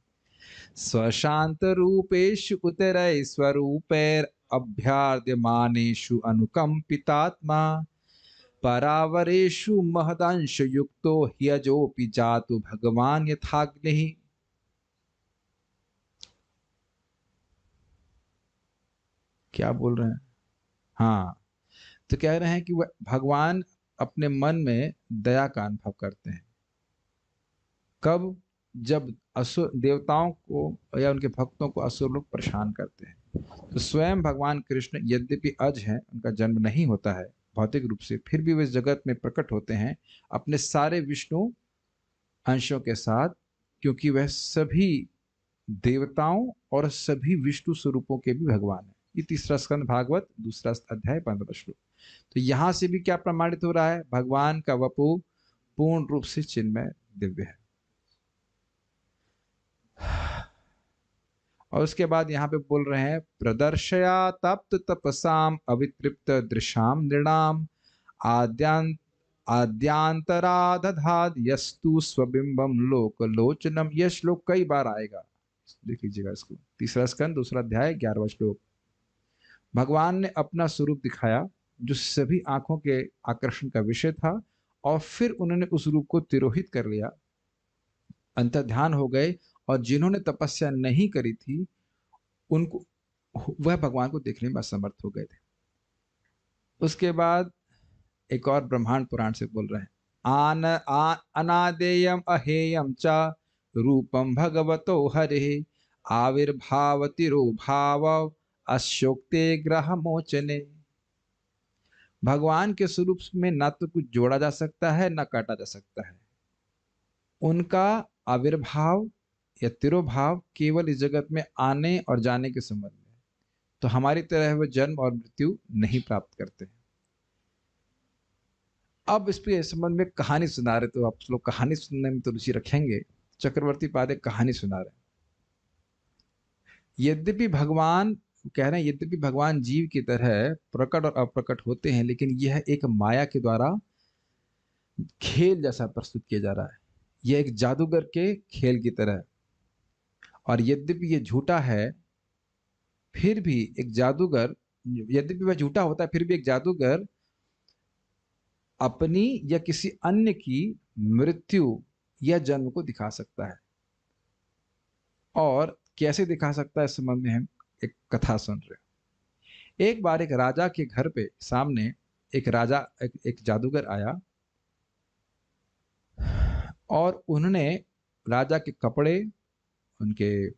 स्वशांत रूपेषु उतरय स्वरूपैर अभ्याद्यमानेषु अनुकंपितात्मा परावरेषु महदंश युक्तो ह्यजोपि जातु भगवान यथाग्निः। क्या बोल रहे हैं? हाँ, तो कह रहे हैं कि वह भगवान अपने मन में दया का अनुभव करते हैं। कब? जब असुर देवताओं को या उनके भक्तों को असुर लोग परेशान करते हैं। तो स्वयं भगवान कृष्ण यद्यपि अज हैं, उनका जन्म नहीं होता है भौतिक रूप से, फिर भी वे जगत में प्रकट होते हैं अपने सारे विष्णु अंशों के साथ, क्योंकि वह सभी देवताओं और सभी विष्णु स्वरूपों के भी भगवान है। ये तीसरा स्कंद भागवत दूसरा अध्याय 15 श्लोक। तो यहां से भी क्या प्रमाणित हो रहा है? भगवान का वपु पूर्ण रूप से चिन्मय दिव्य है। और उसके बाद यहाँ पे बोल रहे हैं प्रदर्शया तप्त तपसाम अवितृप्त दृशाम नृणाम आद्यांत आद्यांतरादधाद यस्तु स्वबिंबम लोक लोचनम। यह श्लोक कई बार आएगा, देख लीजिएगा इसको। तीसरा स्कंद दूसरा अध्याय 11वां श्लोक। भगवान ने अपना स्वरूप दिखाया जो सभी आंखों के आकर्षण का विषय था, और फिर उन्होंने उस रूप को तिरोहित कर लिया, अंतर्ध्यान हो गए, और जिन्होंने तपस्या नहीं करी थी उनको वह भगवान को देखने में असमर्थ हो गए थे। उसके बाद एक और ब्रह्मांड पुराण से बोल रहे हैं अनादेयम अहेयम च रूपम भगवतो हरे आविर्भावतिरोभाव अशोक्ते ग्रह मोचने। भगवान के स्वरूप में न तो कुछ जोड़ा जा सकता है न काटा जा सकता है। उनका आविर्भाव या तिरोभाव केवल इस जगत में आने और जाने के संबंध में, तो हमारी तरह वे जन्म और मृत्यु नहीं प्राप्त करते। अब इस पे संबंध में कहानी सुना रहे, तो आप लोग कहानी सुनने में तो रुचि रखेंगे। चक्रवर्ती पाद एक कहानी सुना रहे। यद्यपि भगवान कह रहे हैं, यद्यपि भगवान जीव की तरह प्रकट और अप्रकट होते हैं, लेकिन यह एक माया के द्वारा खेल जैसा प्रस्तुत किया जा रहा है। यह एक जादूगर के खेल की तरह है। और यद्यपि ये झूठा है, फिर भी एक जादूगर, यद्यपि वह झूठा होता है, फिर भी एक जादूगर अपनी या किसी अन्य की मृत्यु या जन्म को दिखा सकता है। और कैसे दिखा सकता है, इस संबंध में हम एक कथा सुन रहे हैं। एक बार एक राजा के घर पे सामने एक जादूगर आया, और उन्होंने राजा के कपड़े, उनके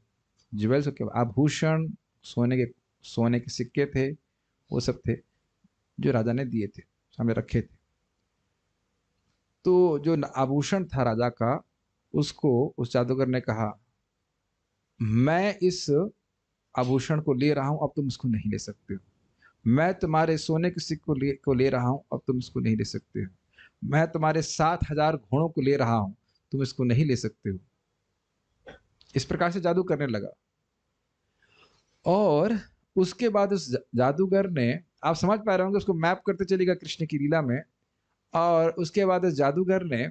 ज्वेल्स के आभूषण, सोने के सिक्के थे, वो सब थे जो राजा ने दिए थे, सामने रखे थे। तो जो आभूषण था राजा का, उसको उस जादूगर ने कहा, मैं इस आभूषण को ले रहा हूं, अब तुम इसको नहीं ले सकते हो। मैं तुम्हारे सोने के सिक्के को ले रहा हूं, अब तुम इसको नहीं ले सकते हो। मैं तुम्हारे 7,000 घोड़ों को ले रहा हूं, तुम इसको नहीं ले सकते हो। इस प्रकार से जादू करने लगा। और उसके बाद उस जादूगर ने आप समझ पा रहे होंगे, उसको मैप करते चलेगा कृष्ण की लीला में। और उसके बाद उस जादूगर ने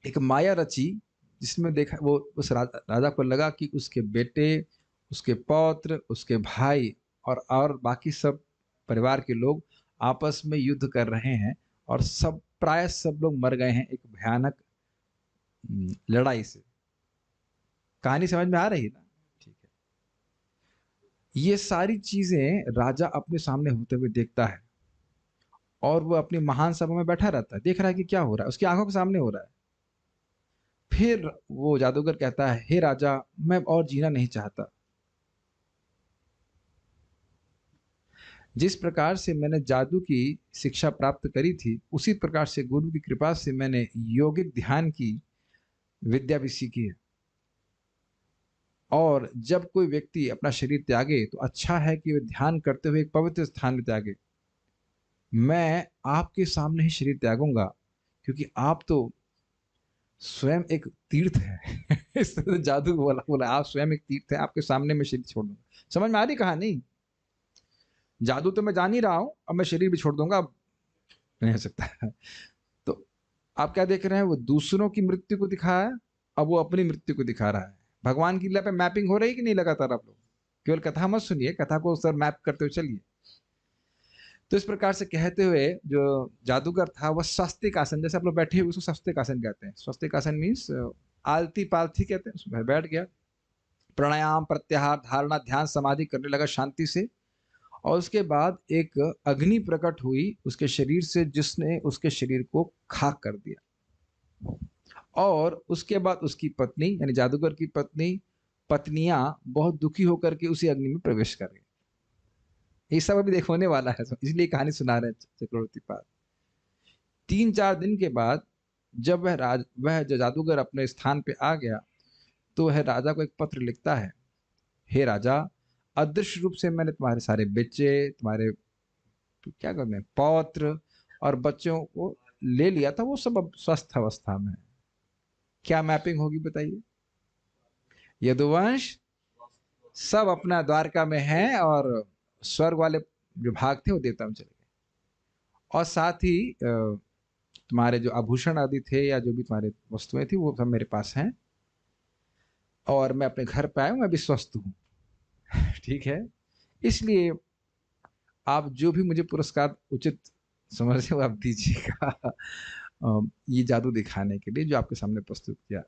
एक माया रची, जिसमें देखा वो उस राजा को लगा कि उसके बेटे, उसके पौत्र, उसके भाई और बाकी सब परिवार के लोग आपस में युद्ध कर रहे हैं, और सब प्राय सब लोग मर गए हैं एक भयानक लड़ाई से। कहानी समझ में आ रही है ना? ठीक है। ये सारी चीजें राजा अपने सामने होते हुए देखता है, और वो अपनी महान सभा में बैठा रहता है, देख रहा है कि क्या हो रहा है, उसकी आंखों के सामने हो रहा है। फिर वो जादूगर कहता है, हे राजा, मैं और जीना नहीं चाहता। जिस प्रकार से मैंने जादू की शिक्षा प्राप्त करी थी, उसी प्रकार से गुरु की कृपा से मैंने योगिक ध्यान की विद्या भी सीखी है। और जब कोई व्यक्ति अपना शरीर त्यागे तो अच्छा है कि वह ध्यान करते हुए एक पवित्र स्थान में त्यागे। मैं आपके सामने ही शरीर त्यागूंगा, क्योंकि आप तो स्वयं एक तीर्थ है। इस तरह जादू बोला आप स्वयं एक तीर्थ है, आपके सामने मैं शरीर छोड़ दूंगा। समझ में आ रही कहानी? जादू तो मैं जान ही रहा हूं, अब मैं शरीर भी छोड़ दूंगा, अब नहीं हो सकता है। तो आप क्या देख रहे हैं? वो दूसरों की मृत्यु को दिखाया, अब वो अपनी मृत्यु को दिखा रहा है। भगवान की लीला पे मैपिंग हो रही है कि नहीं लगातार? आप लोग केवल कथा मत सुनिए, कथा को सर मैप करते हुए चलिए। तो इस प्रकार से कहते हुए जो जादूगर था वह स्वस्तिक आसन, जैसे आप लोग बैठे हुए उसको स्वस्तिक आसन कहते हैं। स्वस्तिक आसन मीन्स आलती पालथी कहते हैं, उसमें बैठ गया, प्राणायाम प्रत्याहार धारणा ध्यान समाधि करने लगा शांति से। और उसके बाद एक अग्नि प्रकट हुई उसके शरीर से, जिसने उसके शरीर को खाक कर दिया। और उसके बाद उसकी पत्नी यानी जादूगर की पत्नियां बहुत दुखी होकर के उसी अग्नि में प्रवेश कर गई। ये सब अभी देख होने वाला है, इसलिए कहानी सुना रहे हैं चक्रवर्ती पाल। 3-4 दिन के बाद जब वह जो जादूगर अपने स्थान पे आ गया, तो वह राजा को एक पत्र लिखता है, हे राजा, अदृश्य रूप से मैंने तुम्हारे सारे बच्चे, तुम्हारे क्या कहते हैं पौत्र और बच्चों को ले लिया था, वो सब अब स्वस्थ अवस्था में है। क्या मैपिंग होगी बताइए? यदुवंश सब अपना द्वारका में है, और स्वर्ग वाले जो भाग थे वो देवता में चले गए। और साथ ही तुम्हारे जो आभूषण आदि थे या जो भी तुम्हारे वस्तुएं थी वो सब मेरे पास हैं, और मैं अपने घर पे आया हूं, मैं भी स्वस्थ हूँ। ठीक है, इसलिए आप जो भी मुझे पुरस्कार उचित समझे वो आप दीजिएगा। ये जादू दिखाने के लिए जो आपके सामने प्रस्तुत किया।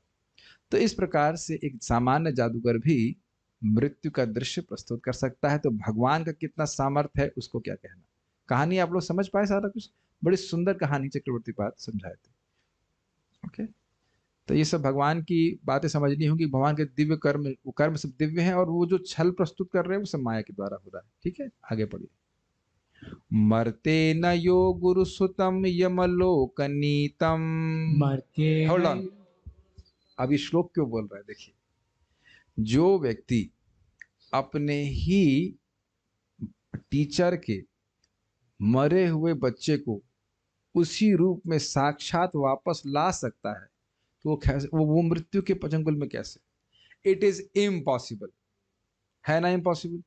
तो इस प्रकार से एक सामान्य जादूगर भी मृत्यु का दृश्य प्रस्तुत कर सकता है, तो भगवान का कितना सामर्थ्य है उसको क्या कहना। कहानी आप लोग समझ पाए? सारा कुछ बड़ी सुंदर कहानी चक्रवर्ती पाद समझाए थे। ओके, तो ये सब भगवान की बातें समझनी होगी। भगवान के दिव्य कर्म, वो कर्म सब दिव्य हैं, और वो जो छल प्रस्तुत कर रहे हैं वो सब माया के द्वारा हो रहा है। ठीक है, आगे पढ़िए। मर्ते न यो गुरुसुतम यमलोकनीतम। मर्त्ये होल्ड ऑन, न अब ये श्लोक क्यों बोल रहा है देखिए। जो व्यक्ति अपने ही टीचर के मरे हुए बच्चे को उसी रूप में साक्षात वापस ला सकता है, तो वो कैसे, वो मृत्यु के चंगुल में कैसे? इट इज इम्पॉसिबल, है ना इम्पॉसिबल?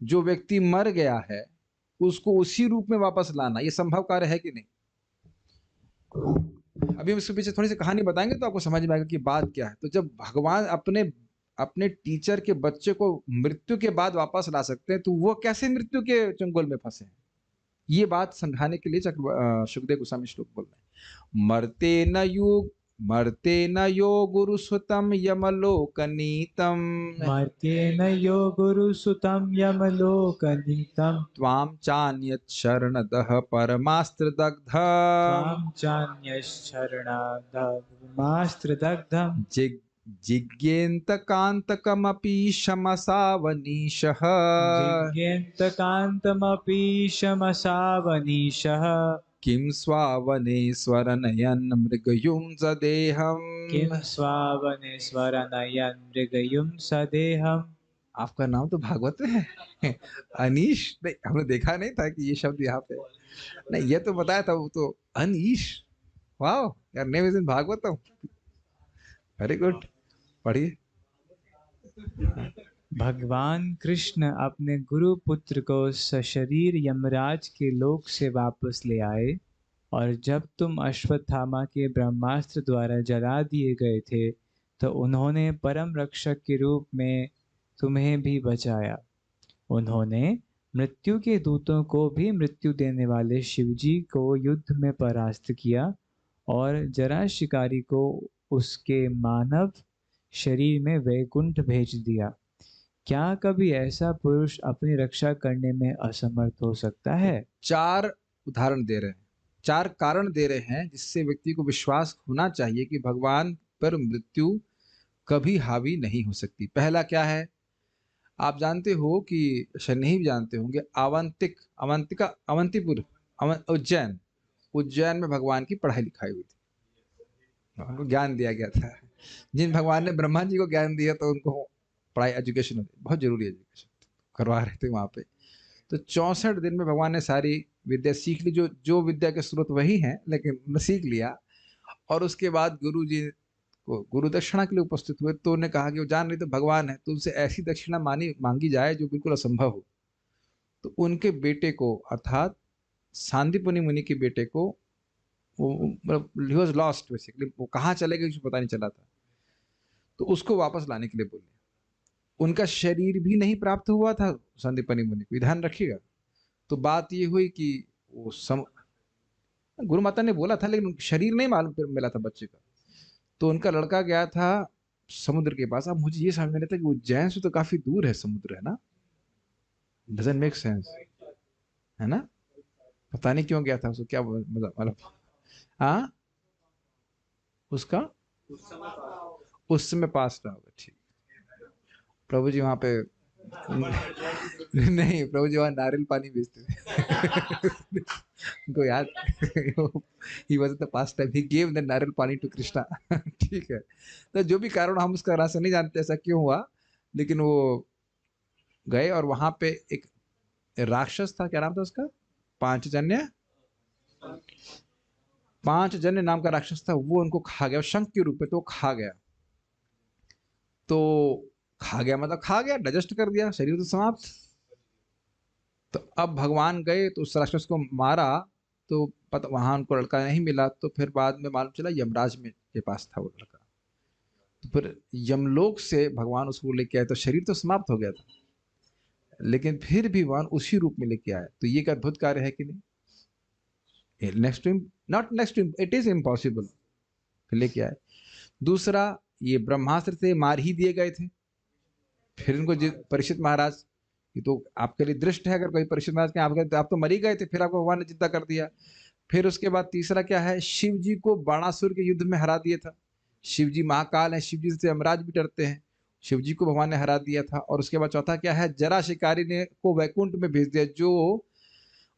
जो व्यक्ति मर गया है उसको उसी रूप में वापस लाना, ये संभव कार्य है कि नहीं? अभी हम इसके पीछे थोड़ी सी कहानी बताएंगे तो आपको समझ में आएगा कि बात क्या है। तो जब भगवान अपने अपने टीचर के बच्चे को मृत्यु के बाद वापस ला सकते हैं, तो वो कैसे मृत्यु के चंगुल में फंसे हैं? ये बात समझाने के लिए सुखदेव गोस्वामी श्लोक बोल रहे हैं। मर्ते न यो गुरुसुतम यमलोकनीतम। मर्त्येन यो गुरुसुतं यमलोकनीतं त्वां चान्यत् शरणदः परमास्त्रदग्ध। त्वां चान्यश्चरणादमास्त्रदग्धं जिज्ञेन्तकान्तकमपि शमसावनीशः। जिज्ञेन्तकान्तमपि शमसावनीशः किं स्वावने स्वरनयन् मृगयुं किं सदेहम्। स्वावनेश्वरनयन् मृगयुं सदेहम्। आपका नाम तो भागवत में है। अनीश नहीं, हमने देखा नहीं था कि ये शब्द यहाँ पे नहीं, ये तो बताया था वो तो अनीश। वाह यार, name is in Bhagavatam. Very good, पढ़िए। भगवान कृष्ण अपने गुरु पुत्र को सशरीर यमराज के लोक से वापस ले आए, और जब तुम अश्वत्थामा के ब्रह्मास्त्र द्वारा जला दिए गए थे, तो उन्होंने परम रक्षक के रूप में तुम्हें भी बचाया। उन्होंने मृत्यु के दूतों को भी मृत्यु देने वाले शिवजी को युद्ध में परास्त किया, और जरा शिकारी को उसके मानव शरीर में वैकुंठ भेज दिया। क्या कभी ऐसा पुरुष अपनी रक्षा करने में असमर्थ हो सकता है? 4 उदाहरण दे रहे हैं, 4 कारण दे रहे हैं जिससे व्यक्ति को विश्वास होना चाहिए कि भगवान पर मृत्यु कभी हावी नहीं हो सकती। पहला क्या है? आप जानते हो कि शायद नहीं भी जानते होंगे, अवंतीपुर, उज्जैन, उज्जैन में भगवान की पढ़ाई लिखाई हुई थी, उनको ज्ञान दिया गया था। जिन भगवान ने ब्रह्मा जी को ज्ञान दिया तो उनको पढ़ाई, एजुकेशन बहुत जरूरी एजुकेशन करवा रहे थे वहाँ पे। तो 64 दिन में भगवान ने सारी विद्या सीख ली, जो जो विद्या के स्रोत वही हैं, लेकिन उन्होंने सीख लिया। और उसके बाद गुरु जी को गुरु दक्षिणा के लिए उपस्थित हुए, तो उन्होंने कहा कि वो जान रही तो भगवान है, तो उनसे ऐसी दक्षिणा मांगी जाए जो बिल्कुल असंभव हो। तो उनके बेटे को, अर्थात सांदीपनि मुनि के बेटे को, वो मतलब ही वॉज लॉस्ट बेसिकली, वो कहाँ चले गए कुछ पता नहीं चला था, तो उसको वापस लाने के लिए बोले। उनका शरीर भी नहीं प्राप्त हुआ था संदीपनि मुनि को, ध्यान रखिएगा। तो बात ये हुई कि वो गुरु माता ने बोला था, लेकिन शरीर नहीं मालूम मिला था बच्चे का। तो उनका लड़का गया था समुद्र के पास। अब मुझे ये समझ में नहीं था कि उज्जैन से तो काफी दूर है समुद्र, है ना? डजंट मेक सेंस, है ना? पता नहीं क्यों गया था, उसको क्या मतलब, हाँ, उसका उस समय पास रहा होगा, ठीक। प्रभु जी वहां पे नहीं, प्रभु जी वहां नारियल पानी बेचते थे उनको याद he was the past time, he give the नारियल पानी टू कृष्णा ठीक है। तो जो भी कारण, हम उसका रहस्य नहीं जानते ऐसा क्यों हुआ, लेकिन वो गए और वहां पे एक राक्षस था, क्या नाम था उसका? पांचजन्य, पांचजन्य नाम का राक्षस था। वो उनको खा गया शंख के रूप में, तो वो खा गया। तो खा गया मतलब खा गया, डाइजेस्ट कर दिया, शरीर तो समाप्त। तो अब भगवान गए तो उस राक्षस को मारा, तो पता वहां उनको लड़का नहीं मिला। तो फिर बाद में मालूम चला यमराज में के पास था वो लड़का। तो फिर यमलोक से भगवान उसको लेके आए, तो शरीर तो समाप्त हो गया था, लेकिन फिर भी भगवान उसी रूप में लेके आए। तो ये एक अद्भुत कार्य है कि नहीं? Next to not next to, it is impossible, लेके आए। दूसरा, ये ब्रह्मास्त्र से मार ही दिए गए थे। फिर इनको परीक्षित महाराज, ये तो आपके लिए दृष्ट है, अगर कोई परीक्षित महाराज के आप तो मर ही गए थे, फिर आपको भगवान ने जिंदा कर दिया। फिर उसके बाद तीसरा क्या है? शिव जी को बाणासुर के युद्ध में हरा दिया था। शिव जी महाकाल है, शिव जी से यमराज भी डरते हैं, शिव जी को भगवान ने हरा दिया था। और उसके बाद चौथा क्या है? जरा शिकारी ने को वैकुंठ में भेज दिया, जो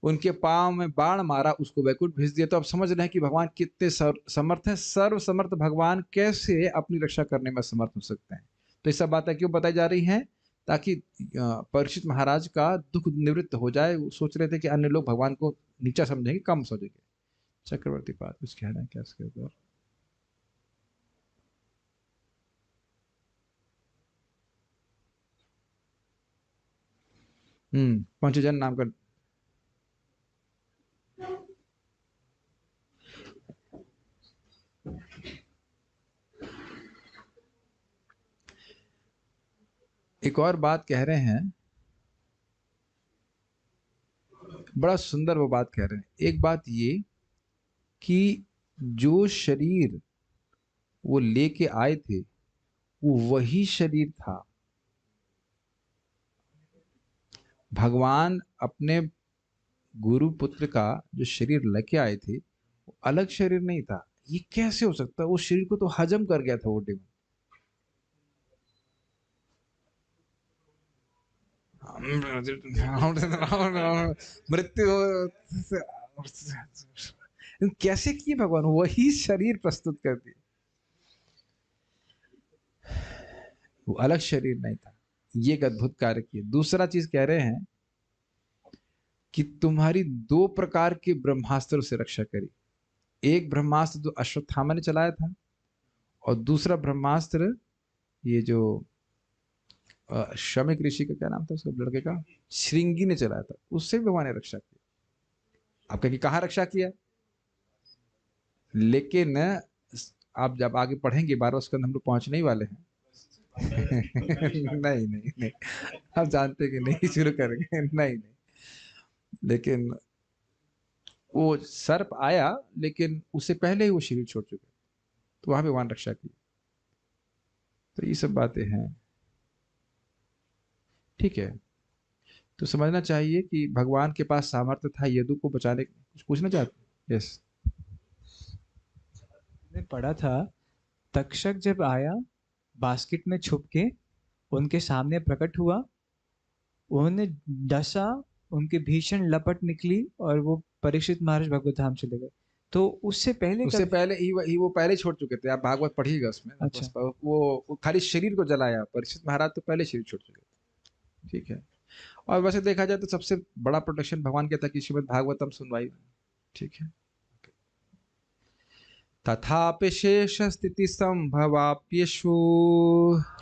उनके पांव में बाण मारा उसको वैकुंठ भेज दिया। तो आप समझ रहे हैं कि भगवान कितने समर्थ है। सर्व समर्थ भगवान कैसे अपनी रक्षा करने में समर्थ हो सकते हैं। तो ये सब बातें क्यों बताई जा रही हैं? ताकि परीक्षित महाराज का दुख निवृत्त हो जाए। वो सोच रहे थे कि अन्य लोग भगवान को नीचा समझेंगे, कम समझेंगे। चक्रवर्ती पाद कुछ कहना है क्या इसके ऊपर? पंचजन नाम का एक और बात कह रहे हैं, बड़ा सुंदर वो बात कह रहे हैं। एक बात ये कि जो शरीर वो लेके आए थे, वो वही शरीर था। भगवान अपने गुरु पुत्र का जो शरीर लेके आए थे, वो अलग शरीर नहीं था। ये कैसे हो सकता है? उस शरीर को तो हजम कर गया था वो डेमन। मृत्यु कैसे किए भगवान? वही शरीर प्रस्तुत कर दिए, वो अलग शरीर नहीं था। ये एक अद्भुत कार्य किए। दूसरा चीज कह रहे हैं कि तुम्हारी 2 प्रकार के ब्रह्मास्त्र से रक्षा करी। एक ब्रह्मास्त्र जो अश्वत्थामा ने चलाया था, और दूसरा ब्रह्मास्त्र ये जो शमिक ऋषि का क्या नाम था उसके लड़के का, श्रृंगी ने चलाया था, उससे भी भगवान ने रक्षा की। आप कहेंगे कहाँ रक्षा किया, लेकिन आप जब आगे पढ़ेंगे 12वें स्कंद हम लोग पहुंचने ही वाले हैं। नहीं नहीं नहीं, आप जानते हैं कि नहीं शुरू करेंगे, नहीं नहीं, लेकिन वो सर्प आया, लेकिन उससे पहले ही वो शरीर छोड़ चुके, तो वहां पे भगवान रक्षा की। तो ये सब बातें हैं, ठीक है। तो समझना चाहिए कि भगवान के पास सामर्थ्य था यदु को बचाने। कुछ पूछना चाहते? यस। मैंने पढ़ा था, तक्षक जब आया बास्केट में छुप के उनके सामने प्रकट हुआ, उन्होंने डसा, उनके भीषण लपट निकली और वो परीक्षित महाराज भगवत धाम चले गए। तो उससे पहले उससे कब? पहले ही वो पहले छोड़ चुके थे, आप भागवत पढ़िएगा उसमें। अच्छा। बस वो खाली शरीर को जलाया, परीक्षित महाराज तो पहले शरीर छोड़ चुके थे, ठीक है। और वैसे देखा जाए तो सबसे बड़ा प्रोटेक्शन भगवान के था कि श्रीमद् भागवतम सुनवाई, ठीक है। तथापि शेष स्थिति संभवाप्यशु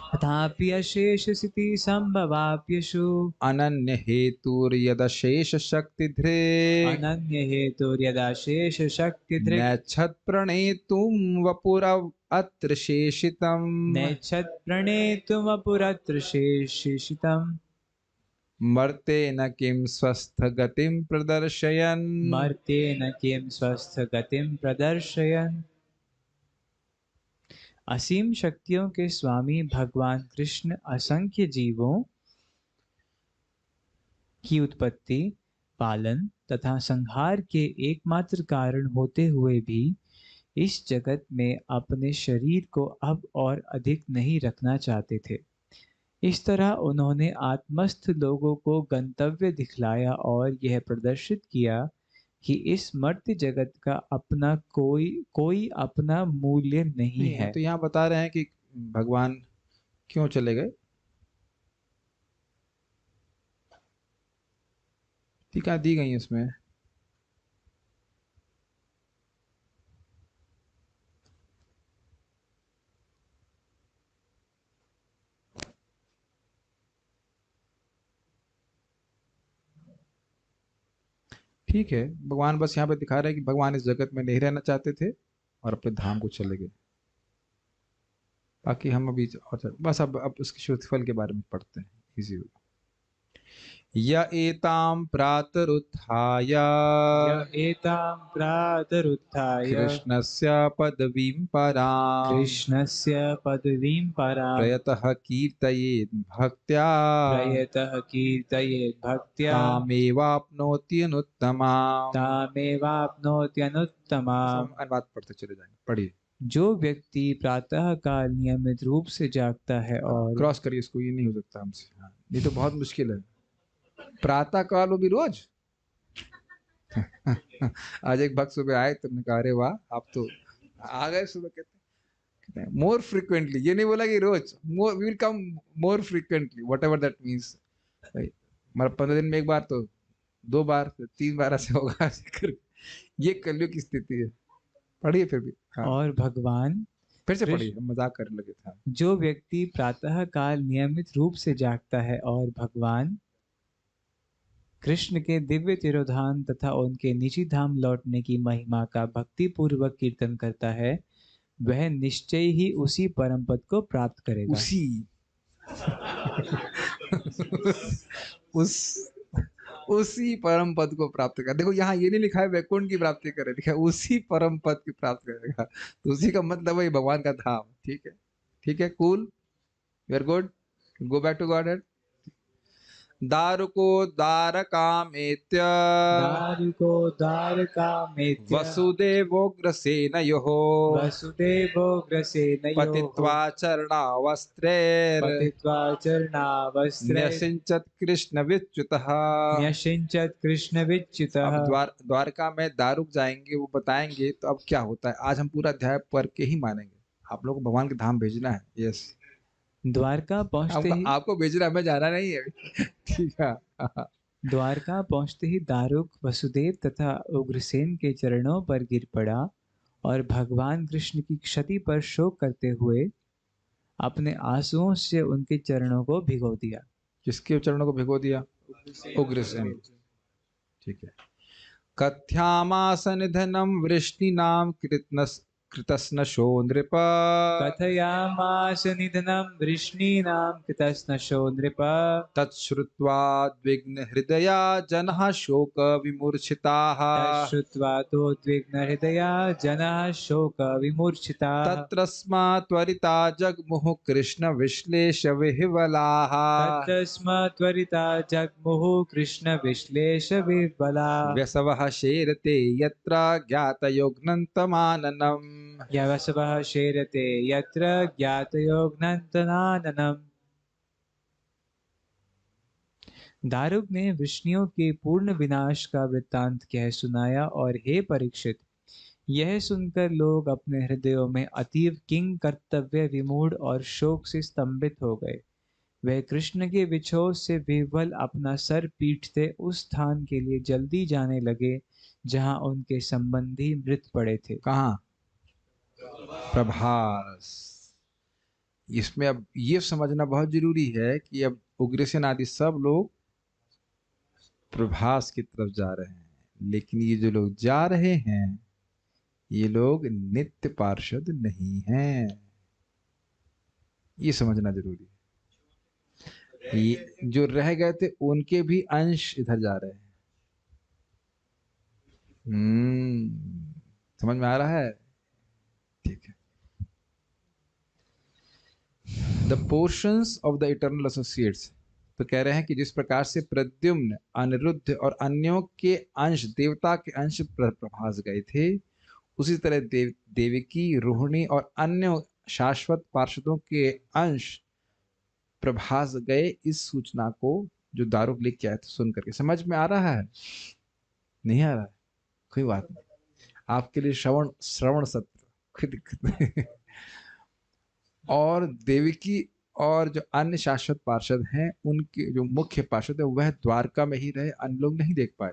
तथापि अशेष स्थिति संभवाप्यशु अनन्य हेतुर्यदशेष शक्ति धृक् अनन्य हेतु यदा शेष शक्ति धृक् नैच्छत् प्रणेतुं वपुरव अत्र शेषितम् नैच्छत् प्रणेतुमपुरत्र शेषितम् मर्तेन किं स्वस्थ गतिं प्रदर्शयन् मर्त्येन किं स्वस्थ गतिं प्रदर्शयन्। असीम शक्तियों के स्वामी भगवान कृष्ण असंख्य जीवों की उत्पत्ति, पालन तथा संहार के एकमात्र कारण होते हुए भी इस जगत में अपने शरीर को अब और अधिक नहीं रखना चाहते थे। इस तरह उन्होंने आत्मस्थ लोगों को गंतव्य दिखलाया और यह प्रदर्शित किया कि इस मर्त्य जगत का अपना कोई अपना मूल्य नहीं नहीं, है। तो यहाँ बता रहे हैं कि भगवान क्यों चले गए। टीका दी गई उसमें। ठीक है, भगवान बस यहाँ पे दिखा रहे हैं कि भगवान इस जगत में नहीं रहना चाहते थे और अपने धाम को चले गए। बाकी हम अभी और बस अब उसके श्रुतिफल के बारे में पढ़ते हैं, इजी। य एतां प्रातरुत्थाय य एतां प्रातरुत्थाय कृष्णस्य पदवीं परां कृष्णस्य पदवीं परां प्रयतः कीर्तयेत् भक्त्या प्रयतः कीर्तयेत् भक्त्या तामेवाप्नोति अनुत्तमाम्। बस हम तामेवाप्नोत्यनुत्तमाम्। अनुवाद पढ़ते चले जाएंगे, पढ़िए। जो व्यक्ति प्रातः काल नियमित रूप से जागता है और क्रॉस करिए इसको, ये नहीं हो सकता हमसे। हाँ, ये तो बहुत मुश्किल है। प्रातः काल वो भी रोज। आज एक भक्त सुबह आए, तुमने कहा अरे वाह आप तो आ गए सुबह, कहते हैं मोर फ्रिक्वेंटली। ये नहीं बोला कि रोज, more we will come more frequently, whatever that means. मतलब 15 दिन में एक बार, तो 2 बार, 3 बार ऐसे होगा। ये कलयुग की स्थिति है। पढ़िए फिर भी। हाँ, और भगवान फिर से पढ़िए, कृष्ण हम मजाक करने लगे थे। जो व्यक्ति प्रातः काल नियमित रूप से जागता है और भगवान कृष्ण के दिव्य तिरोधान तथा उनके निजी धाम लौटने की महिमा का भक्ति पूर्वक कीर्तन करता है, वह निश्चय ही उसी परम पद को प्राप्त करेगा। उस उसी परम पद को प्राप्त कर। देखो यहाँ ये नहीं लिखा है वैकुंठ की प्राप्ति करे, लिखा है उसी परम पद की प्राप्त करेगा। तो उसी का मतलब वही भगवान का धाम। ठीक है, ठीक है, cool, you are good, go back to God. दारुको दारकामेत्य दारुको दारकामेत्य वसुदेवोग्रसेनयोः वसुदेवोग्रसेनयोः पतित्वा चरणावस्त्रैर् पतित्वा चरणावस्त्रैः न्यसिंचत् कृष्णविच्युतः। न्यषिञ्चत् कृष्णविच्युतः। अब द्वारका में दारुक जाएंगे, वो बताएंगे तो अब क्या होता है। आज हम पूरा अध्याय पढ़ के ही मानेंगे। आप लोगों को भगवान के धाम भेजना है। यस, द्वारका पहुंचते ही आपको भेजना, हमें जाना नहीं है। ठीक है। द्वारका पहुंचते ही दारुक वसुदेव तथा उग्रसेन के चरणों पर गिर पड़ा और भगवान कृष्ण की क्षति पर शोक करते हुए अपने आंसुओं से उनके चरणों को भिगो दिया। किसके चरणों को भिगो दिया? उग्रसेन। ठीक है। कथ्यामास निधनम वृष्णिनाम कृतस्नशो नृप। कथयामास निधनं वृष्णीनां कृतस्नशो नृप। तच्छ्रुत्वा द्विग्न हृदया जनः शोक विमूर्छिताः। तच्छ्रुत्वा तोद्विग्नहृदया जनाः शोकविमूर्छिताः। तत्रस्मात् त्वरिता जग्मुः कृष्ण विश्लेष विह्वलाः। ततस्मात् त्वरिता जग्मुः कृष्णविश्लेषविह्वलाः। व्यसवः शेरते यत्र ज्ञातयोग्नन्तमाननम्। यवसवः शेरते यत्र ज्ञातयोऽग्नन्तनाननम्। दारुक ने वृष्णियों के पूर्ण विनाश का वृत्तांत कह सुनाया, और हे परीक्षित, यह सुनकर लोग अपने हृदयों में अतीव किंग कर्तव्य विमूढ़ और शोक से स्तंभित हो गए। वे कृष्ण के विछोह से विह्वल अपना सर पीटते उस स्थान के लिए जल्दी जाने लगे जहां उनके संबंधी मृत पड़े थे। कहाँ? प्रभास। इसमें अब ये समझना बहुत जरूरी है कि अब उग्रसेन आदि सब लोग प्रभास की तरफ जा रहे हैं, लेकिन ये जो लोग जा रहे हैं ये लोग नित्य पार्षद नहीं हैं। ये समझना जरूरी है। ये जो रह गए थे उनके भी अंश इधर जा रहे हैं। समझ में आ रहा है? ठीक है। The portions of the eternal associates, तो कह रहे हैं कि जिस प्रकार से प्रद्युम्न, अनिरुद्ध और अन्यों के अंश देवता के अंश प्रभास गए थे, उसी तरह देवकी, रोहिणी और अन्य शाश्वत पार्षदों के अंश प्रभास गए। इस सूचना को जो दारुक लिख के आए थे सुन करके समझ में आ रहा है? नहीं आ रहा है? कोई बात नहीं, आपके लिए श्रवण सत्र, कोई दिक्कत नहीं। और देवकी और जो अन्य शाश्वत पार्षद हैं, उनके जो मुख्य पार्षद है वह द्वारका में ही रहे, अन्य लोग नहीं देख पाए।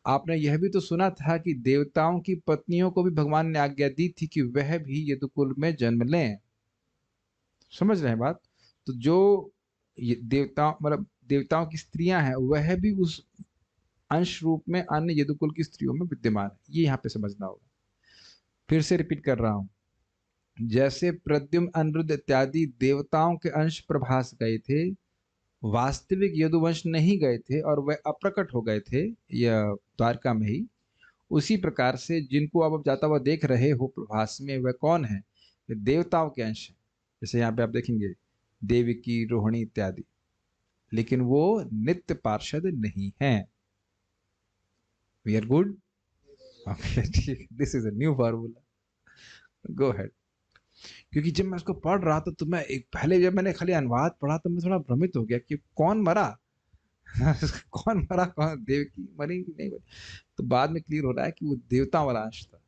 आपने यह भी तो सुना था कि देवताओं की पत्नियों को भी भगवान ने आज्ञा दी थी कि वह भी यदुकुल में जन्म लें। समझ रहे हैं बात? तो जो देवताओं मतलब देवताओं की स्त्रियां हैं वह भी उस अंश रूप में अन्य यदुकुल की स्त्रियों में विद्यमान है। ये यहाँ पे समझना होगा। फिर से रिपीट कर रहा हूं, जैसे प्रद्युम्न, अनिरुद्ध इत्यादि देवताओं के अंश प्रभास गए थे, वास्तविक यदुवंश नहीं गए थे और वह अप्रकट हो गए थे यह द्वारका में ही, उसी प्रकार से जिनको आप जाता हुआ देख रहे हो प्रभास में, वह कौन है? देवताओं के अंश है। जैसे यहाँ पे आप देखेंगे देवकी, रोहिणी इत्यादि, लेकिन वो नित्य पार्षद नहीं है। We are good? ठीक, this is a new formula, go ahead. क्योंकि जब मैं उसको पढ़ रहा था तो मैं पहले जब मैंने खाली अनुवाद पढ़ा तो मैं थोड़ा भ्रमित हो गया कि कौन मरा। कौन मरा, कौन देवकी मरी कि नहीं मरी। तो बाद में क्लियर हो रहा है कि वो देवताओं वाला अंश था।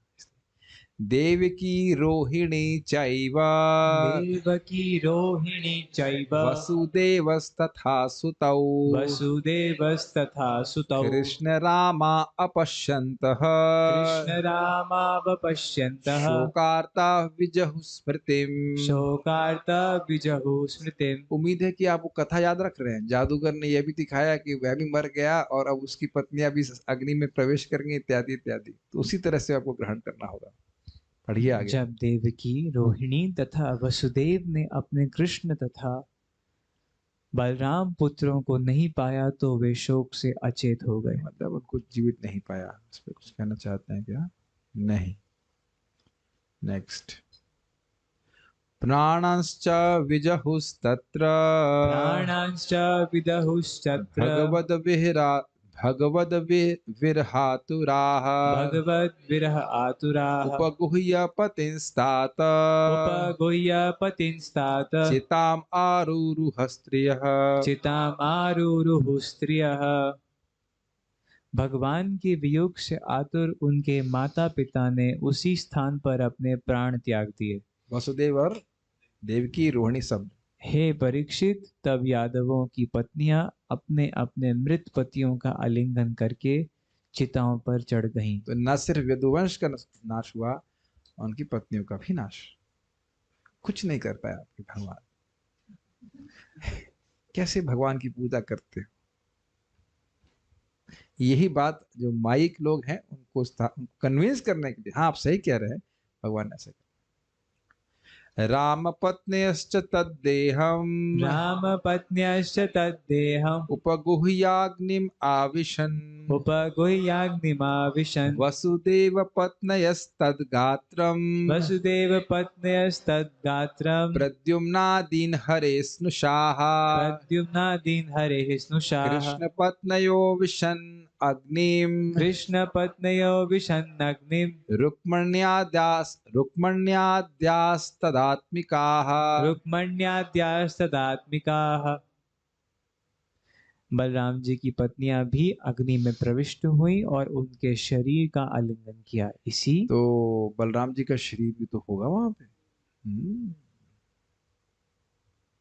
देवकी रोहिणी चैव देवकी रोहिणी चैव वसुदेवस्तथा सुतौ वसुदेवस्तथा सुतौ कृष्ण रामा अपश्यन्तः कृष्ण रामावपश्यन्तः शोकार्ता विजहु स्मृतिम। शोकार्ता विजहु स्मृतिम्। उम्मीद है कि आप वो कथा याद रख रहे हैं। जादूगर ने यह भी दिखाया कि वह भी मर गया और अब उसकी पत्नियां भी अग्नि में प्रवेश करेंगी इत्यादि इत्यादि। तो उसी तरह से आपको ग्रहण करना होगा। पढ़िए आगे। जब देवकी, रोहिणी तथा वसुदेव ने अपने कृष्ण तथा बलराम पुत्रों को नहीं पाया तो वे शोक से अचेत हो गए। मतलब उनको जीवित नहीं पाया, इस पे कुछ कहना चाहते हैं क्या? नहीं। नेक्स्ट। प्राणांश्च विजहुस्तत्र प्राणांश्च विदहुश्चत्र भगवद विरहातुराः भगवद्विरह आतुराः उपगुह्य पतिंस्तात उपगुह्य पतिंस्तात चिताम् आरुरुह स्त्रियः। चिताम् आरुरुः स्त्रियः। भगवान के वियोग से आतुर उनके माता पिता ने उसी स्थान पर अपने प्राण त्याग दिए। वसुदेव और देवकी, रोहिणी सब। हे परीक्षित, तब यादवों की पत्नियां अपने अपने मृत पतियों का आलिंगन करके चिताओं पर चढ़ गईं। तो न सिर्फ यदुवंश का नाश हुआ उनकी पत्नियों का भी नाश। कुछ नहीं कर पाया आपके भगवान। कैसे भगवान की पूजा करते हो? यही बात जो माइक लोग हैं उनको कन्विंस करने के लिए, हाँ आप सही कह रहे हैं, भगवान ऐसा राम पत्न्यश्च तद्देहम रामपत्न्यश्च तद्देहम् उपगुह्याग्निम आविशन उपगुह्याग्निमाविशन् वसुदेव पत्न्यस्तद्गात्रम वसुदेवपत्न्यस्तद्गात्रम् प्रद्युम्नादीन हरे स्नुषाः प्रद्युम्नादीन् हरेः स्नुषाः कृष्ण पत्नयो विशन अग्निम कृष्णपत्न्यो विशन्नग्निम् रुक्मण्याद्यास्तदात्मिकाः। रुक्मण्याद्यास्तदात्मिकाः। बलराम जी की पत्नियां भी अग्नि में प्रविष्ट हुई और उनके शरीर का आलिंगन किया। इसी तो बलराम जी का शरीर भी तो होगा वहां पे।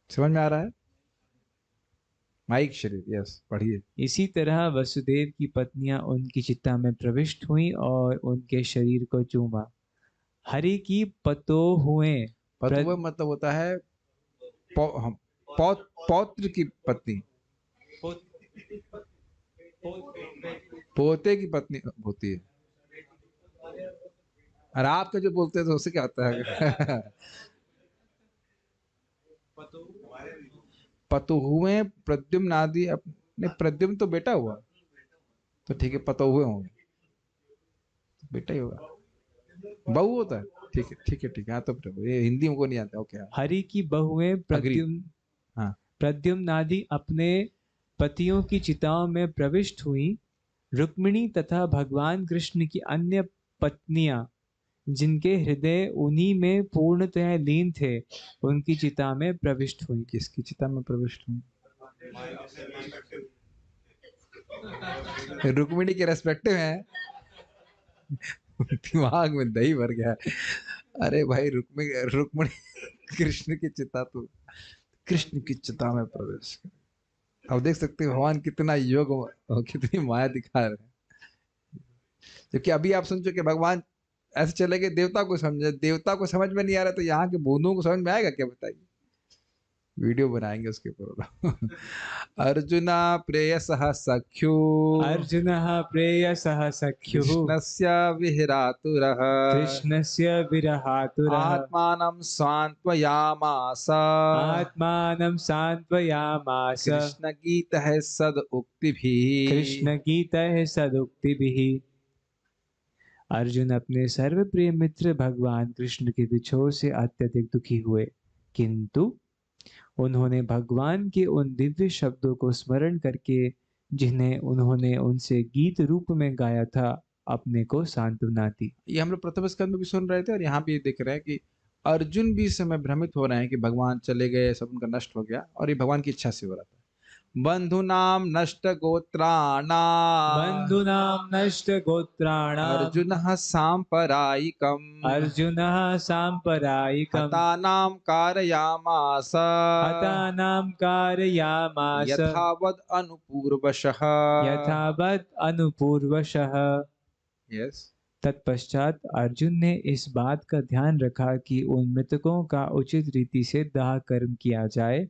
समझ में आ रहा है? माइक शरीर, यस, पढ़िए। इसी तरह वसुदेव की पत्नियां उनकी चिता में प्रविष्ट हुई और उनके शरीर को चूमा। हरि की पतोहुएं पतुआ मतलब होता है पौत्र की पत्नी, पोते की पत्नी होती है। और आपके जो बोलते हैं तो उससे क्या होता है? पतुहुए प्रद्युम्न आदि अपने, प्रद्युम्न तो बेटा हुआ, तो ठीक है, पतुहुए होंगे, तो बेटा ही होगा, बहू होता है। ठीक है ठीक है ठीक है, हाँ तो प्रभु ये हिंदी को नहीं आता। ओके, हरि की बहुएं प्रद्युम्न आदि अपने पतियों की चिताओं में प्रविष्ट हुई। रुक्मिणी तथा भगवान कृष्ण की अन्य पत्नियां जिनके हृदय उन्हीं में पूर्णतः लीन थे, उनकी चिता में प्रविष्ट हुई। किसकी चिता में प्रविष्ट हुई? रुक्मिणी के रेस्पेक्टिव है। दिमाग में दही भर गया। अरे भाई, रुक्मिणी कृष्ण की चिता, तो कृष्ण की चिता में प्रवेश कर। अब देख सकते हो भगवान कितना योग और कितनी माया दिखा रहे हैं। जबकि अभी आप सुन चुके भगवान ऐसे चले गए, देवता को समझे, देवता को समझ में नहीं आ रहा, तो यहाँ के बूंदों को समझ में आएगा क्या? बताइए, वीडियो बनाएंगे उसके ऊपर। अर्जुना प्रेयसः सख्यु अर्जुनः प्रेयसः सख्युः कृष्णस्य विहरातुरः कृष्णस्य विरहातुरः आत्मानं सान्त्वयामास आत्मानं सान्त्वयामास कृष्णगीतः सदुक्तिभिः। कृष्णगीतः सदुक्तिभिः। अर्जुन अपने सर्वप्रिय मित्र भगवान कृष्ण के विछोह से अत्यधिक दुखी हुए, किंतु उन्होंने भगवान के उन दिव्य शब्दों को स्मरण करके, जिन्हें उन्होंने उनसे गीत रूप में गाया था, अपने को सांत्वना दी। ये हम लोग प्रथम स्कंद में भी सुन रहे थे, और यहाँ भी देख रहे हैं कि अर्जुन भी इस समय भ्रमित हो रहे हैं कि भगवान चले गए, सब उनका नष्ट हो गया, और ये भगवान की इच्छा से हो रहा था। बंधुनाम नष्ट गोत्राणाम बंधुनां नष्ट गोत्राणाम अर्जुनः सांपरायिकम् अर्जुनः सांपरायिकम् हतानां कारयामास हतानां कारयामास यथावद् अनुपूर्वशः। यथावत् अनुपूर्वशः। यस। तत्पश्चात अर्जुन ने इस बात का ध्यान रखा कि उन मृतकों का उचित रीति से दाह कर्म किया जाए,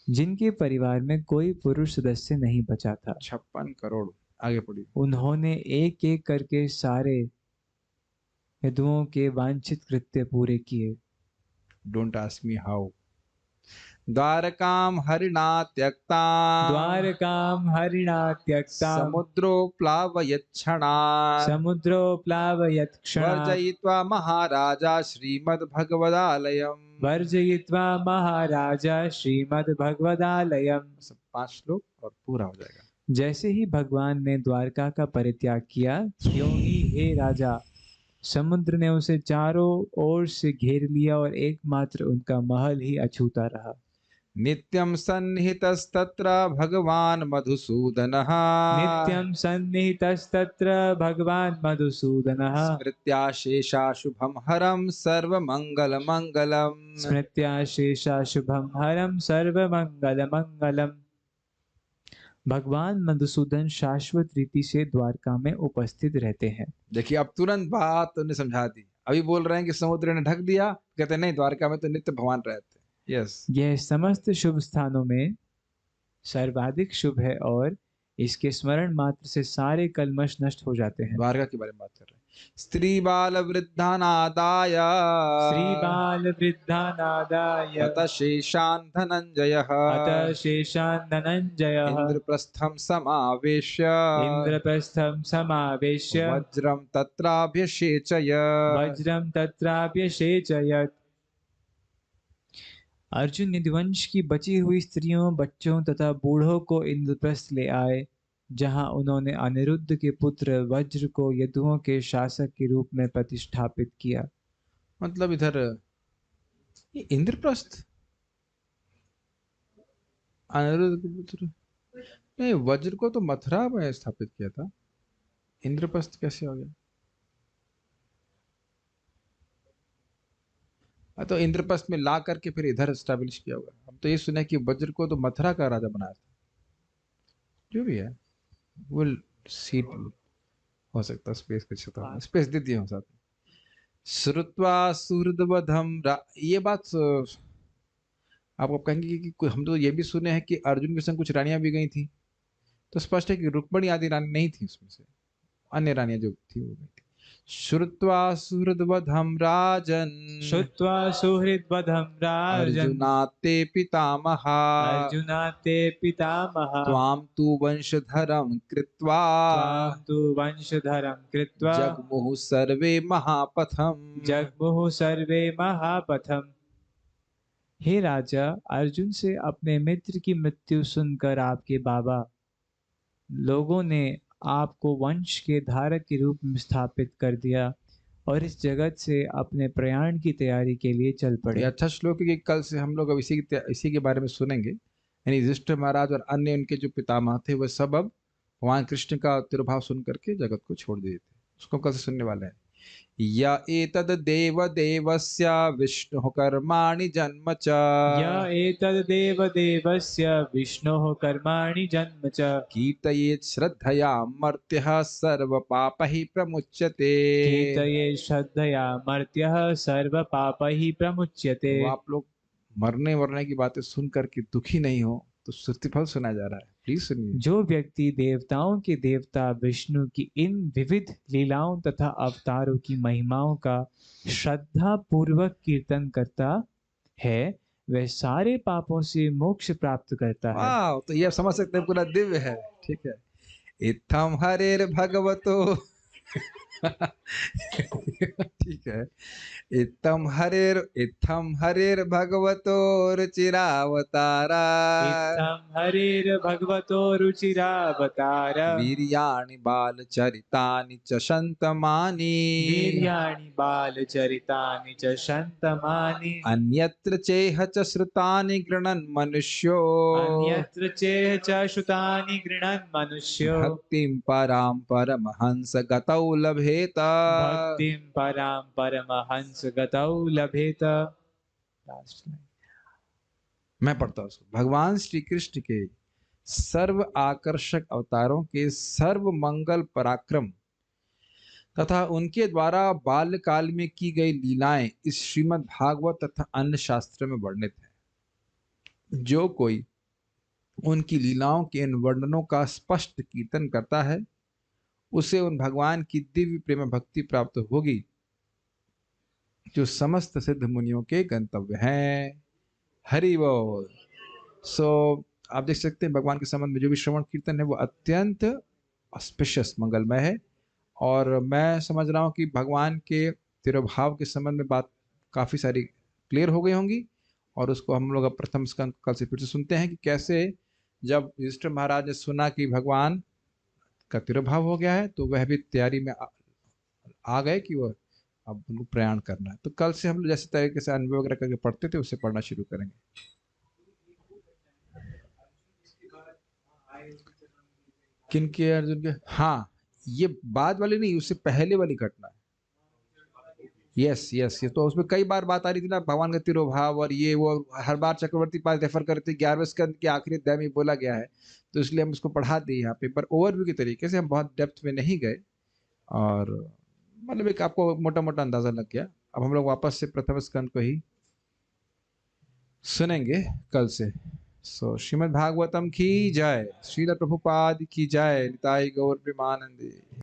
जिनके परिवार में कोई पुरुष सदस्य नहीं बचा था। 56 करोड़। आगे पढ़िए। उन्होंने एक एक करके सारे हिंदुओं के वांछित कृत्य पूरे किए। Don't ask me how. द्वारकां हरिणा त्यक्ता द्वारकां हरिणा त्यक्ता समुद्रो प्लावयच्छणा समुद्रो प्लावयत् क्षणा वर्जयित्वा महाराजा श्रीमद्भगवदालयम्। वर्जयित्वा महाराजा श्रीमद्भगवदालयम्। 5 श्लोक और पूरा हो जाएगा। जैसे ही भगवान ने द्वारका का परित्याग किया, त्यों ही हे राजा, समुद्र ने उसे चारों ओर से घेर लिया और एकमात्र उनका महल ही अछूता रहा। नित्यं सन्निहितस्तत्र भगवान् मधुसूदनः नित्यं सन्निहितस्तत्र भगवान् मधुसूदनः स्मृत्याशेषाशुभं हरं सर्वमङ्गलमङ्गलम्। स्मृत्याशेषाशुभं हरं सर्वमङ्गलमङ्गलम्। भगवान मधुसूदन शाश्वत रीति से द्वारका में उपस्थित रहते हैं। देखिए, अब तुरंत बात उन्हें समझा दी। अभी बोल रहे हैं कि समुद्र ने ढक दिया, कहते हैं नहीं द्वारका में तो नित्य भगवान रहते। यस। यह समस्त शुभ स्थानों में सर्वाधिक शुभ है और इसके स्मरण मात्र से सारे कल्मश नष्ट हो जाते हैं। द्वारका के बारे में बात कर रहे हैं। स्त्री बाल वृद्धानादाय श्री बाल वृद्धानादाय अत शेषान् धनञ्जयः अतः शेषान् धनञ्जयः इंद्रप्रस्थं समावेश्य इंद्रप्रस्थं समावेश्य वज्रं तत्राभ्यषेचय। वज्रं तत्राभ्यषेचयत्। अर्जुन निधिवंश की बची हुई स्त्रियों, बच्चों तथा बूढ़ों को इंद्रप्रस्थ ले आए, जहां उन्होंने अनिरुद्ध के पुत्र वज्र को यदुओं के शासक के रूप में प्रतिष्ठापित किया। मतलब इधर ये इंद्रप्रस्थ अनिरुद्ध के पुत्र, नहीं वज्र को तो मथुरा में स्थापित किया था, इंद्रप्रस्थ कैसे हो गया? तो इंद्रप्रस्थ में ला करके फिर इधर स्टैब्लिश किया होगा। हम तो ये सुना कि वज्र को तो मथुरा का राजा बनाया था। जो भी है वो सीट हो सकता है, स्पेस कुछ होता, स्पेस दे दिए हो साथ में। श्रुत्वा सुहृदवधम ये बात आप कहेंगे कि हम तो ये भी सुने हैं कि अर्जुन के संग कुछ रानियां भी गई थी, तो स्पष्ट है कि रुक्मणी आदि रानी नहीं थी उसमें से, अन्य रानियां जो थी वो गई थी। श्रुत्वा सुहृदवधम राजन श्रुत्वा सुहृद्वधं राजन् अर्जुनाते पितामहा अर्जुनाते पितामहः त्वां तु वंशधरं कृत्वा त्वां तु वंशधरं कृत्वा जगमुः सर्वे महापथम्। जगमुः सर्वे महापथम्। हे राजा, अर्जुन से अपने मित्र की मृत्यु सुनकर आपके बाबा लोगों ने आपको वंश के धारक के रूप में स्थापित कर दिया और इस जगत से अपने प्रयाण की तैयारी के लिए चल ये पड़े। अच्छा श्लोक है कि कल से हम लोग अब इसी के बारे में सुनेंगे। यानी युधिष्ठिर महाराज और अन्य उनके जो पितामह थे वह सब अब भगवान कृष्ण का तिरुभाव सुन करके जगत को छोड़ दिए थे, उसको कल से सुनने वाले हैं। या एतद् देवदेवस्य विष्णुः कर्माणि जन्म च य एतद् देवस्य विष्णोः कर्माणि जन्म च कीर्तयेत् श्रद्धया मर्त्यः सर्वपापैः प्रमुच्यते। कीर्तये श्रद्धया मर्त्यः सर्वपापैः प्रमुच्यते। तो आप लोग मरने की बातें सुन करके दुखी नहीं हो तो स्तुतिफल सुना जा रहा है, प्लीज सुनिए। जो व्यक्ति देवताओं के देवता विष्णु की इन विविध लीलाओं तथा अवतारों की महिमाओं का श्रद्धा पूर्वक कीर्तन करता है, वह सारे पापों से मोक्ष प्राप्त करता है। वाह, तो ये आप समझ सकते हैं पूरा दिव्य है। ठीक है। इत्थम हरेर भगवतो ठीक है। इत्थम हरेर भगवतो रुचिरावतारा इत्थं हरेर्भगवतो रुचिरावतार वीर्याणि बालचरितानि च शन्तमानि वीर्याणि बालचरितानि च शन्तमानि अन्यत्र चेह च श्रुतानि गृणन् मनुष्यो अन्यत्र चेह च श्रुतानि गृह्णन् मनुष्यो भक्तिं परां परमहंस गतौ लभेत। भक्तिं परां परमहंस गतौ लभेत। मैं पढ़ता हूँ। भगवान श्री कृष्ण के सर्व आकर्षक अवतारों के सर्व मंगल पराक्रम तथा उनके द्वारा बाल्यकाल में की गई लीलाएं इस श्रीमद् भागवत तथा अन्य शास्त्र में वर्णित है। जो कोई उनकी लीलाओं के इन वर्णनों का स्पष्ट कीर्तन करता है उसे उन भगवान की दिव्य प्रेम भक्ति प्राप्त होगी जो समस्त सिद्ध मुनियों के गंतव्य हैं। हरि बोल। आप देख सकते हैं भगवान के संबंध में जो भी श्रवण कीर्तन है वो अत्यंत ऑस्पिशियस मंगलमय है। और मैं समझ रहा हूँ कि भगवान के तिरुभाव के संबंध में बात काफ़ी सारी क्लियर हो गई होंगी और उसको हम लोग अब प्रथम स्कंद कल से फिर से सुनते हैं कि कैसे जब युधिष्ठिर महाराज ने सुना कि भगवान का तिरुभाव हो गया है तो वह भी तैयारी में आ गए कि वह अब उनको प्रयाण करना है। तो कल से हम लोग जैसे तरीके से अनुभव वगैरह करके पढ़ते थे उससे पढ़ना शुरू करेंगे। किनके? अर्जुन के? हाँ, ये बाद वाली नहीं, उससे पहले वाली घटना है। यस यस, ये तो उसमें कई बार बात आ रही थी ना भगवान का तिरुभाव और ये वो हर बार चक्रवर्ती पास रेफर करते 11वें स्कंद के आखिरी अध्याय में बोला गया है, तो इसलिए हम उसको पढ़ा दिए यहाँ पे, पर ओवरव्यू के तरीके से हम बहुत डेप्थ में नहीं गए। और मतलब एक आपको मोटा मोटा अंदाजा लग गया। अब हम लोग वापस से प्रथम स्कंद को ही सुनेंगे कल से। श्रीमद् भागवतम की जय, श्रील प्रभुपाद की जय, निताई गौर प्रेमानंदे।